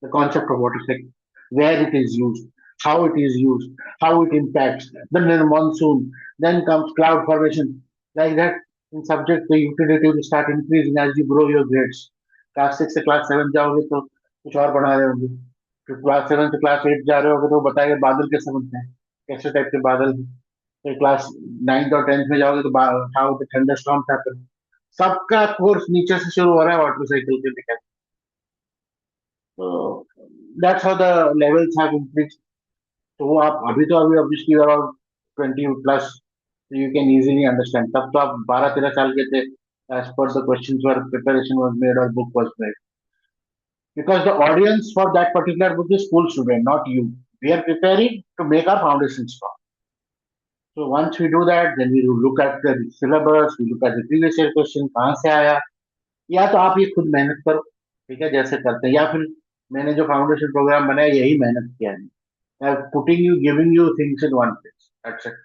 the concept of water cycle, where it is used, how it is used, how it impacts. Then in monsoon, then comes cloud formation. Like that, in subject, the utility will start increasing as you grow your grades. Class 6 से class 7 जाओगे तो कुछ और पढ़ा रहे होंगे फिर class 7 से क्लास 8 जा रहे होगे तो बताएंगे बादल कैसे बनते हैं कैसे टाइप के बादल हैं फिर क्लास 9th और 10th में जाओगे तो how the thunder storms happen सबका कोर्स नीचे से शुरू हो रहा है वाटर साइकिल के दिक्कत तो that's how the levels have increased. तो वो आप अभी तो अभी obviously you are around 20 plus so you can easily understand. तब तो आप 12-13 साल के थे as per the questions were preparation was made or book was made because the audience for that particular book is school student not you. We are preparing to make our foundation strong. So once we do that then we will look at the syllabus we look at the previous year question कहाँ से आया या तो आप ये खुद मेहनत करो ठीक है जैसे करते हैं या फिर मैंने जो फाउंडेशन प्रोग्राम बनाया यही मेहनत किया है putting you, giving you things in one place. That's it.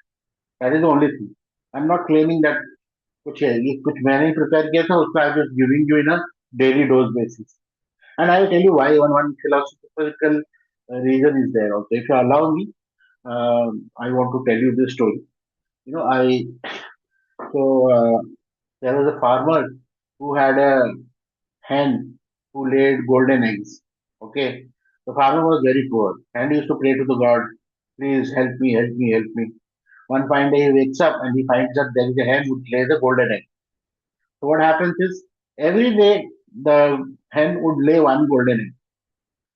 That is the only thing. I'm not claiming that कुछ है ये कुछ मैंने प्रिपेयर किया था उसको I just giving you in a daily dose basis and I tell you why one philosophical reason is there also if you allow me I want to tell you this story I so there was a farmer who had a hen who laid golden eggs okay the farmer was very poor and he used to pray to the god please help me help me help me. One fine day he wakes up and he finds that there is a hen which lays a golden egg. So what happens is every day the hen would lay one golden egg.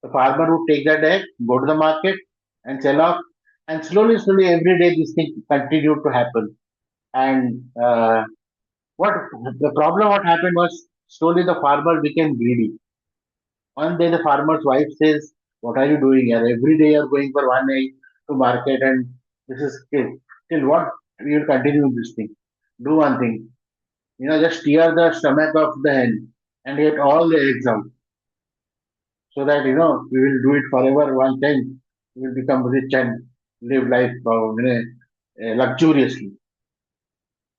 The farmer would take that egg, go to the market and sell off. And slowly, slowly every day this thing continued to happen. And what the problem what happened was slowly the farmer became greedy. One day the farmer's wife says, "What are you doing here? Every day you're going for one egg to market and this is till what we will continue this thing. Do one thing. Just steer the stomach of the hen and get all the eggs out. So that we will do it forever one time. We will become rich and live life luxuriously."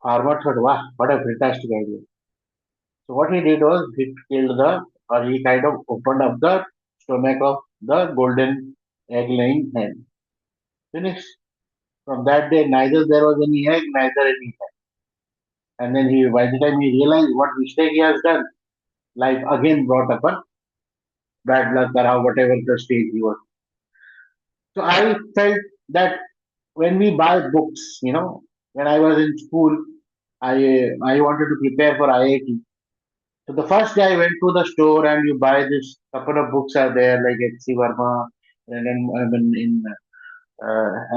Farmer thought, wow, what a fantastic idea. So what he did was he killed or he kind of opened up the stomach of the golden egg laying hen. Finished. From that day, neither there was any egg, neither any hen. And then by the time he realized what mistake he has done, life again brought upon bad luck or whatever the stage he was. So I felt that when we buy books, when I was in school, I wanted to prepare for IIT. So the first day I went to the store and you buy this couple of books are there like H.C. Verma and then in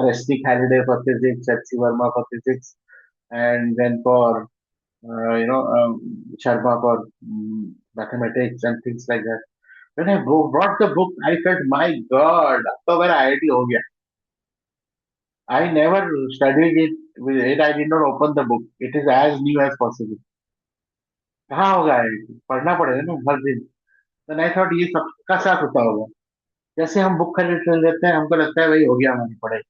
Rustic Holiday for physics, H.C. Verma for physics, and then for Sharma for mathematics and things like that. When I brought the book, I felt, my God, अब तो मेरा IIT हो गया. I never studied it with it. I did not open the book. It is as new as possible. कहाँ होगा IIT? पढ़ना पड़ेगा ना हर दिन. Then I thought ये सबका साथ होता होगा. जैसे हम बुक खरीद लेते हैं, हमको लगता है वही हो गया हमारी पढ़ाई.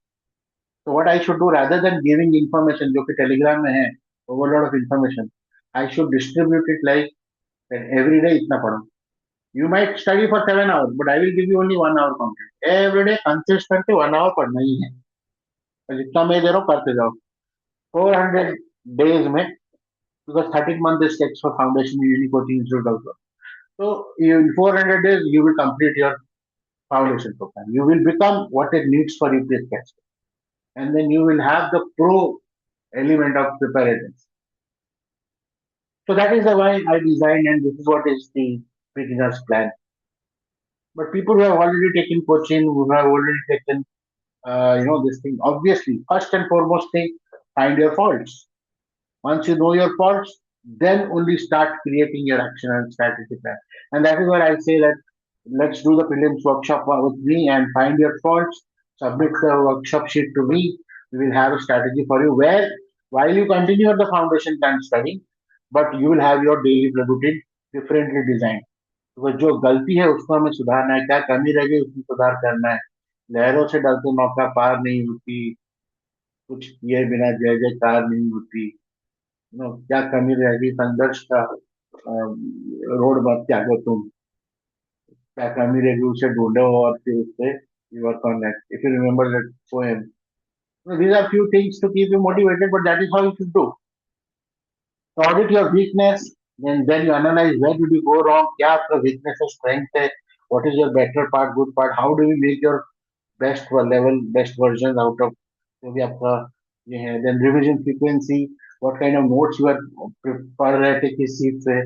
So what I should do rather than giving information जो कि टेलीग्राम में है, overload of information, I should distribute it like that every day इतना पढ़ो. You might study for 7 hours, but I will give you only 1 hour content. Every day consistently 1 hour पढ़ना ही है. और जितना मैं दे रहा हूँ करते जाओ. 400 days में, because 13 months is takes for foundation in uni coaching institute also. So in 400 days you will complete your foundation program. You will become what it needs for UPSC, and then you will have the pro element of preparedness. So that is the why I designed, and this is what is the beginner's plan. But people who have already taken coaching, who have already taken, this thing, obviously, first and foremost thing, find your faults. Once you know your faults, then only start creating your action and strategy plan. And that is why I say that let's do the prelims workshop with me and find your faults, submit the workshop sheet to me. We will have a strategy for you where while you continue the foundation plan studying, but you will have your daily routine differently designed. तो जो गलती है उसको हमें सुधारना है, क्या कमी रह गई उसमें सुधार करना है. लहरों से डरते नौका पार नहीं होती, कुछ किए बिना जय जयकार नहीं होती. क्या कमी रह गई संघर्ष का रोड मत त्यागो तुम. क्या कमी रह गई उसे ढूंढो और फिर उससे you work on that. If you remember that poem. So these are few things to keep you motivated, but that is how you should do. So audit your weakness, then you analyze where did you go wrong, क्या आपका weakness है, strength है, what is your better part, good part, how do we make your best level, best versions out of जो भी आपका ये है. Then revision frequency, what kind of notes you are पढ़ रहे थे किस चीज से,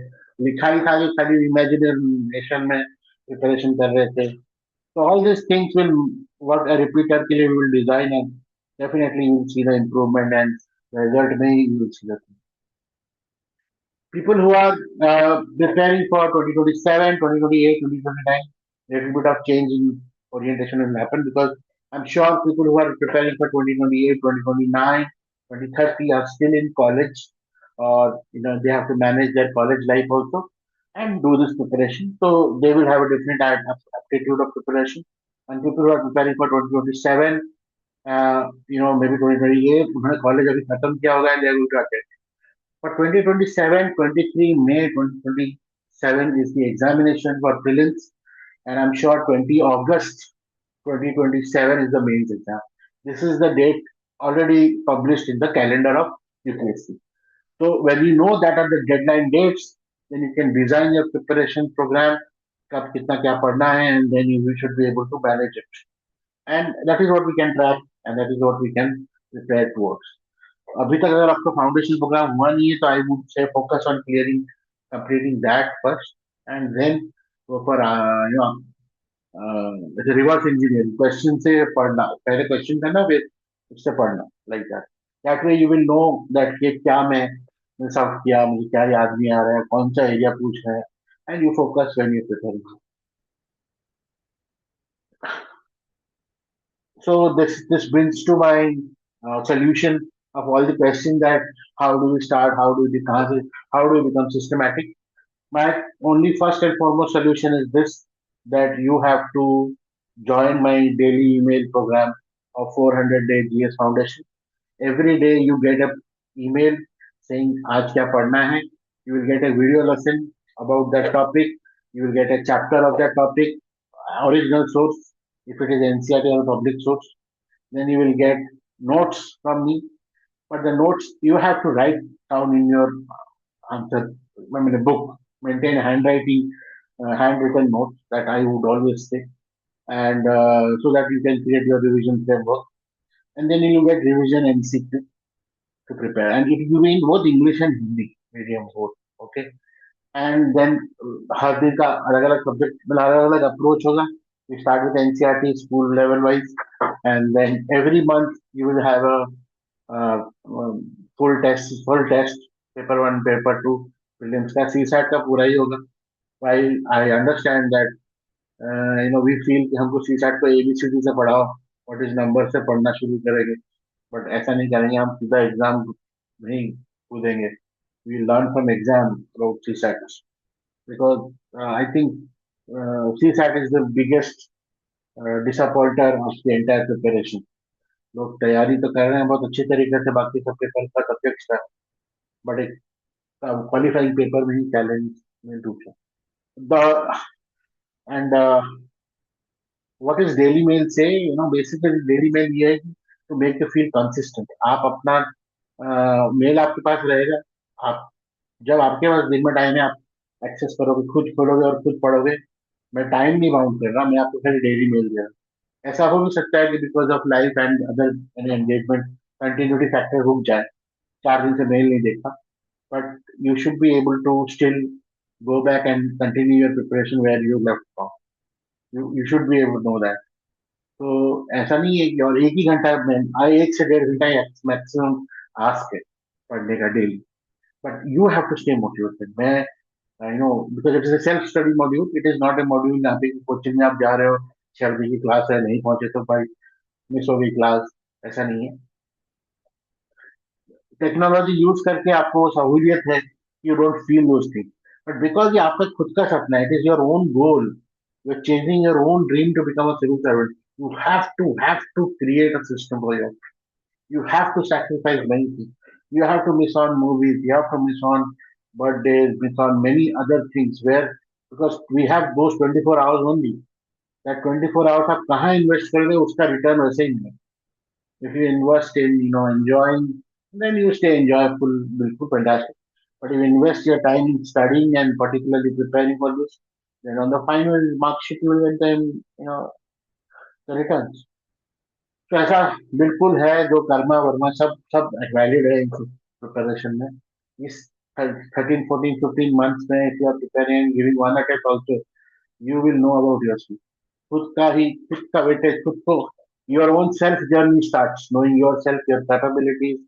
लिखा ही था कि खाली imagination में preparation कर रहे थे. So all these things will work a repeater के लिए we will design, and definitely you will see the improvement and result में ही you will see the thing. People who are preparing for 2027, 2028, 2029, a little bit of change in orientation will happen because I'm sure people who are preparing for 2028, 2029, 2030 are still in college, or they have to manage their college life also and do this preparation. So they will have a different aptitude of preparation. And people who are preparing for 2027, maybe 2028, उन्होंने college अभी खत्म किया होगा and they are going to attend. For 2027, 23 May 2027 is the examination for prelims, and I'm sure 20 August 2027 is the mains exam. This is the date already published in the calendar of UPSC. So when you know that are the deadline dates, then you can design your preparation program, कब कितना क्या पढ़ना है, and then you should be able to manage it. And that is what we can track, and that is what we can prepare towards. अभी तक अगर आपका foundation programme हुआ नहीं है तो I would say focus on clearing completing that first, and then go for reverse engineering. Question से पढ़ना, पहले क्वेश्चन करना फिर उससे पढ़ना, like that. That way you will know that ये क्या मैं मिस आउट किया, मुझे क्या याद नहीं आ रहा है, कौन सा एरिया पूछ रहा है, and you focus when you preparing. So this brings to my solution of all the questions that how do we start, how do we become systematic. My only first and foremost solution is this, that you have to join my daily email program of 400 day GS Foundation. Every day you get a email saying आज क्या पढ़ना है. You will get a video lesson about that topic. You will get a chapter of that topic, original source if it is NCERT or public source. Then you will get notes from me. But the notes you have to write down in your answer, I mean, a book. Maintain handwriting, handwritten notes, that I would always say, and so that you can create your revision framework. And then you get revision MCQ to prepare. And it will be in both English and Hindi medium both. Okay. And then हर दिन का अलग अलग subject मतलब अलग अलग approach होगा. We start with NCERT school level wise, and then every month you will have a full test, paper one, paper two, prelims का CSAT का पूरा ही होगा. While I understand that we feel कि हमको सी सैट को ABCD से पढ़ाओ, what is number से पढ़ना शुरू करेंगे, बट ऐसा नहीं करेंगे, हम सीधा एग्जाम नहीं कूदेंगे. We learn from exam through CSAT because I think CSAT is the biggest disappointer of the entire preparation. लोग तैयारी तो कर रहे हैं बहुत अच्छी तरीके से, बाकी सब पेपर का सब्जेक्ट्स का, बट एक क्वालिफाइंग पेपर में ही चैलेंज में डूब जाए. And what is daily mail से, बेसिकली डेली मेल ये है कि to make you feel consistent. आप अपना मेल आपके पास रहेगा, आप जब आपके पास दिन में टाइम है, आप एक्सेस करोगे, खुद खोलोगे और खुद पढ़ोगे. मैं टाइम नहीं बाउंड कर रहा, मैं आपको खाली डेली मेल दे रहा हूँ. ऐसा हो भी सकता है कि because of life and other any engagement continuity factor रुक जाए, 4 दिन से मेल नहीं देखा, but you should be able to still go back and continue your preparation where you left off. You should be able to know that. तो ऐसा नहीं है कि और एक ही घंटा में, आई 1 से 1.5 घंटा मैक्सिमम आस्क है पढ़ने का daily, but you have to stay motivated. मैं because it is a self study module, it is not a module यहाँ पे कोचिंग में आप जा रहे हो, 6 बजे की क्लास है, नहीं पहुंचे तो भाई मिस हो गई क्लास. ऐसा नहीं है. टेक्नोलॉजी यूज करके आपको वो सहूलियत है, you don't feel those thing, but because ये आपका खुद का सपना है, it is your own goal, you are chasing your own dream to become a civil servant, you have to create a system for you. You have to sacrifice many things. You have to miss on movies, you have to miss on birthdays, miss on many other things where, because we have those 24 hours only. That 24 hours आप कहाँ invest कर रहे हो, उसका return वैसे ही नहीं है. If you invest in enjoying, then you stay enjoyable, bilkul fantastic. But if you invest your time in studying and particularly preparing for this, then on the final mark sheet you will get them, the returns. तो ऐसा बिल्कुल है, जो कर्मा वर्मा सब सब valid है in preparation में. इस 13 14 15 months में if you are preparing and giving one attempt also, you will know about yourself. खुद का ही खुद का वेटेज खुद को, your own self journey starts knowing yourself, your capabilities,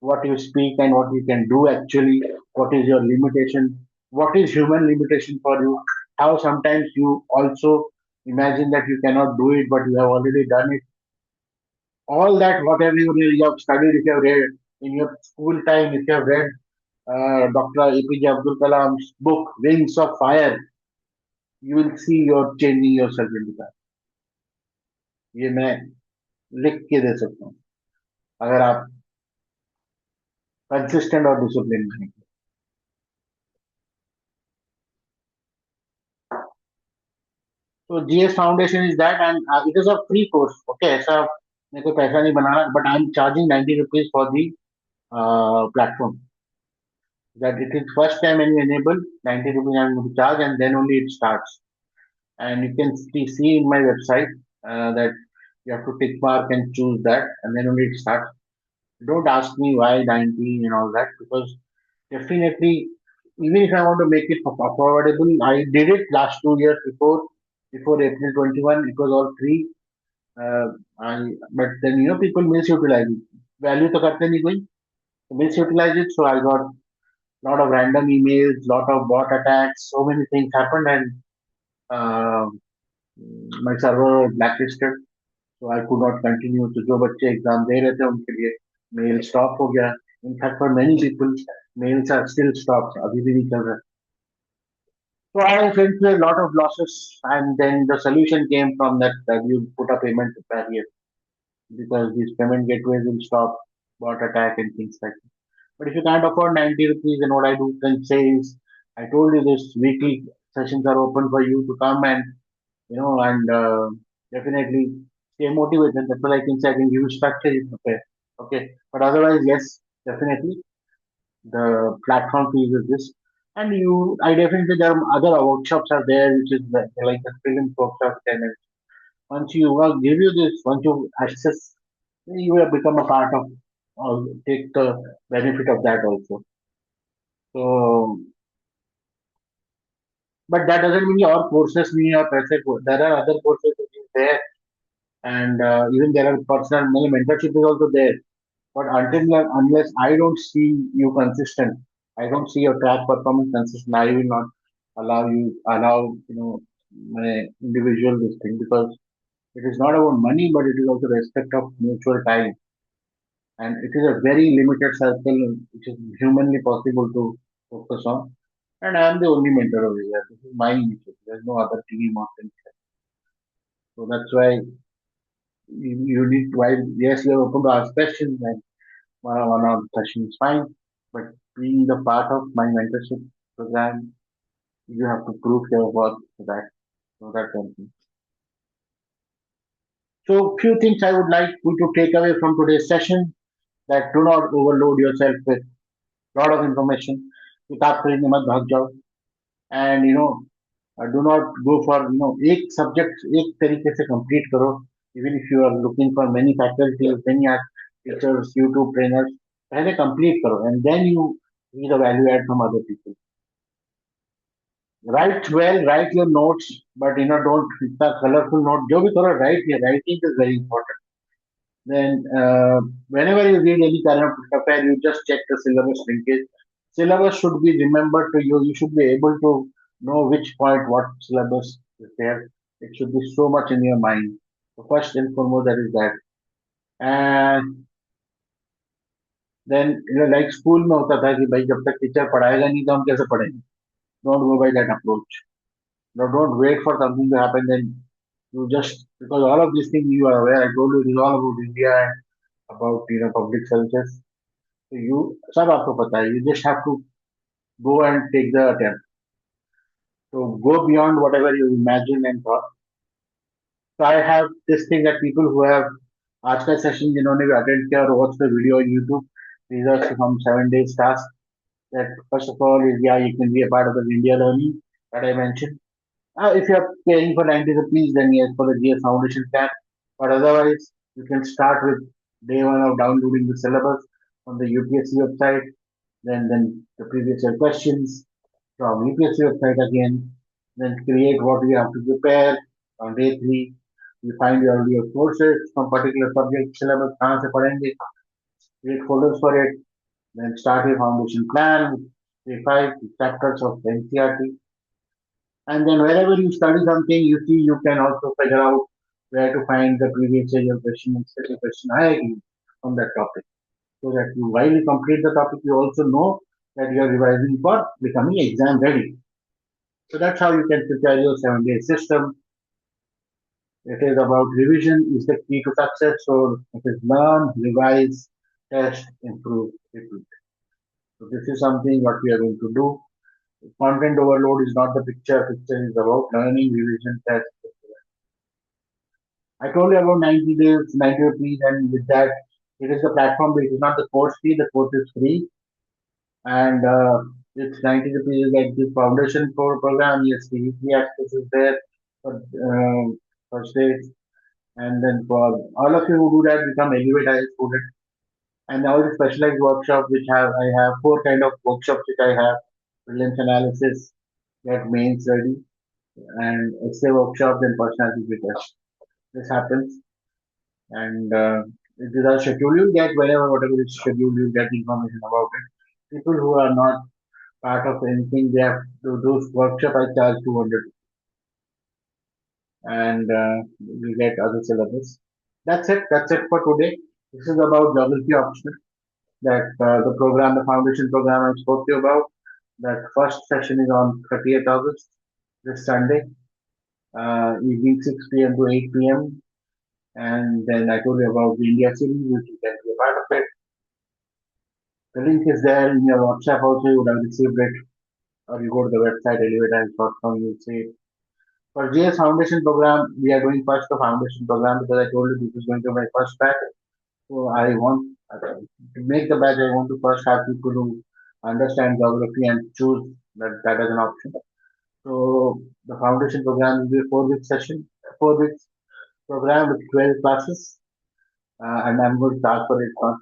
what you speak and what you can do actually, what is your limitation, what is human limitation for you, how sometimes you also imagine that you cannot do it but you have already done it. All that, whatever you have studied, if you have read in your school time, if you have read Dr. APJ Abdul Kalam's book Wings of Fire, you will see you're changing yourself into that. ये मैं लिख के दे सकता हूँ, अगर आप consistent और discipline बनेंगे. तो GS foundation is that, and it is a free course. Okay, ऐसा मेरे को पैसा नहीं बनाना, but I am charging 90 rupees for the platform. That it is first time when you enable, 90 rupees I'm going to charge, and then only it starts. And you can see in my website that you have to tick mark and choose that, and then only it starts. Don't ask me why 90 and all that, because definitely, even if I want to make it affordable, I did it last 2 years before April 21. It was all free. uh, I, but then people misutilize it. Value तो करते नहीं कोई, misutilize it. So I got lot of random emails, lot of bot attacks, so many things happened, and uh, my server was blacklisted. So I could not continue. तो जो बच्चे exam दे रहे थे उनके लिए मेल स्टॉप हो गया. In fact, for many people, mails are still stopped. अभी भी नहीं चल रहा. So I went through a lot of losses, and then the solution came from that you put a payment barrier, because these payment gateways will stop bot attack and things like that. But if you can't afford 90 rupees, then what I do can say is, I told you this weekly sessions are open for you to come, and and definitely stay motivated. That's what I can say. I can give you structure. Okay, okay. But otherwise, yes, definitely the platform fees is this. And I definitely, there are other workshops are there, which is like the Prelims workshop. And once you give you this, once you access, you will become a part of, take the benefit of that also. So, but that doesn't mean your courses mean your पैसे को. There are other courses which is there, and even there are personal mentorship is also there. But unless I don't see you consistent, I don't see your track performance consistent, I will not allow you. individual this thing because it is not about money, but it is also respect of mutual time, and it is a very limited circle which is humanly possible to focus on. And I am the only mentor over here. This is my initiative. There's no other team or thing. So that's why you need. While yes, you are open to ask questions, and one of the session is fine, but being the part of my mentorship program, you have to prove your worth for that. So that's one thing. So few things I would like you to take away from today's session, that do not overload yourself with lot of information. किताब खरीदने मत भाग जाओ, and do not go for एक subject एक तरीके से complete करो. Even if you are looking for many faculties, many teachers, YouTube trainers, पहले complete करो and then you see the value add from other people. Write well, write your notes, but don't इतना colorful note. जो भी करो write here. Writing is very important. Then, whenever you read any kind of affair, you just check the syllabus linkage. Syllabus should be remembered to you. You should be able to know which point, what syllabus is there. It should be so much in your mind. So first and foremost, that is that. And then, like school में होता था कि भाई जब तक teacher पढ़ाएगा नहीं तो हम कैसे पढ़ेंगे. Don't go by that approach. No, don't wait for something to happen. Then you just because all of these things you are aware. I told you it is all about India and about public services. So you सब आपको पता है. You just have to go and take the attempt. So go beyond whatever you imagine and thought. So I have this thing that people who have आज का session जिन्होंने भी attend किया और watch the video on YouTube, these are some 7 days task. That first of all is yeah, you can be a part of the India learning that I mentioned. If you are paying for 90 rupees, then yes, for the GS Foundation plan. But otherwise, you can start with day one of downloading the syllabus on the UPSC website. Then the previous year questions from UPSC website again. Then create what you have to prepare on day three. You find your courses from particular subject syllabus. कहाँ से पढ़ेंगे? Create folders for it. Then start your foundation plan with day five chapters of NCRT. And then wherever you study something, you see you can also figure out where to find the previous year question and second question आएगी on that topic. So that you, while you complete the topic, you also know that you are revising for becoming exam ready. So that's how you can prepare your 7 day system. It is about revision is the key to success. So it is learn, revise, test, improve, repeat. So this is something what we are going to do. Content overload is not the picture. Picture is about learning, revision, test. I told you about 90 days, 90 rupees, and with that, it is the platform. It is not the course fee. The course is free, and it's 90 rupees is like the foundation for program. Yes, the weekly access is there for first day. And then for all of you who do that, become Elevate IAS student. And now the specialized workshop, which I have four kind of workshops which I have: prelims analysis, get mains ready, and essay workshop, then personality test. This happens, and these are scheduled. You get whenever whatever is scheduled, you get information about it. People who are not part of anything, they have to do workshop. I charge 200, and you get other syllabus. That's it. That's it for today. This is about geography optional. That the program, the foundation program I spoke to you about. That first session is on 30th August, this Sunday, evening 6 p.m. to 8 p.m. And then I told you about the India series, which you can be a part of it. The link is there in your WhatsApp also. You would have received it, or you go to the website elevate.com. You'll see it. For GS Foundation program, we are doing first the foundation program because I told you this is going to be my first batch. So I want to make the batch. I want to first have people who understand geography and choose that as an option. So the foundation program will be a 4 week session, 4 weeks program with 12 classes, and I'm going to charge for it cost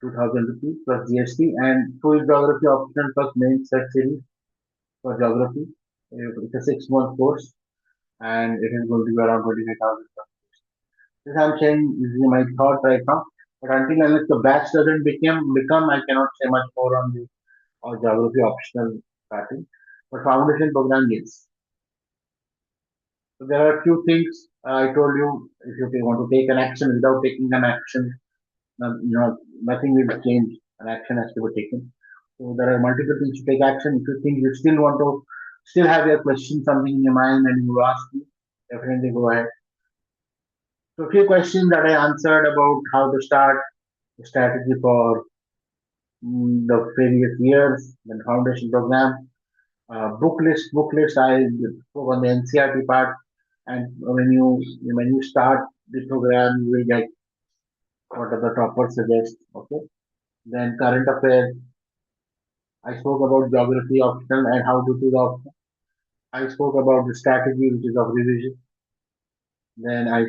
2,000 rupees plus GST and full geography optional plus main set series for geography. It's a 6 month course and it is going to be around 25,000. This I'm saying is my thought right now. But until unless the batch doesn't become, I cannot say much more on the or geography optional starting. But foundation program, yes. So there are a few things I told you. If you want to take an action without taking an action, you know, nothing will change. An action has to be taken. So there are multiple things to take action. If you think you still want to, still have your question, something in your mind, and you ask me, definitely go ahead. So a few questions that I answered about how to start the strategy for the previous years, then foundation program, book list. I spoke on the NCRT part, and when you start the program, you will get what are the toppers suggest. Okay. Then current affairs. I spoke about geography optional and how to do the optional. I spoke about the strategy, which is of revision. Then I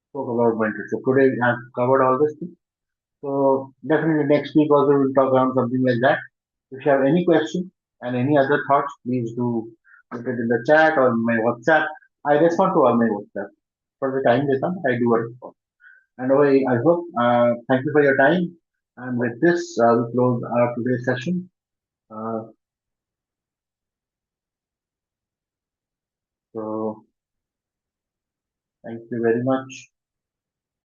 spoke about mentorship. Today I've covered all this thing. So definitely next week also we'll talk around something like that. If you have any question and any other thoughts, please do put it in the chat or my WhatsApp. I respond to all my WhatsApp. For the time they come, I do a respond. And I hope, thank you for your time. And with this, we close our today's session. Uh, so thank you very much.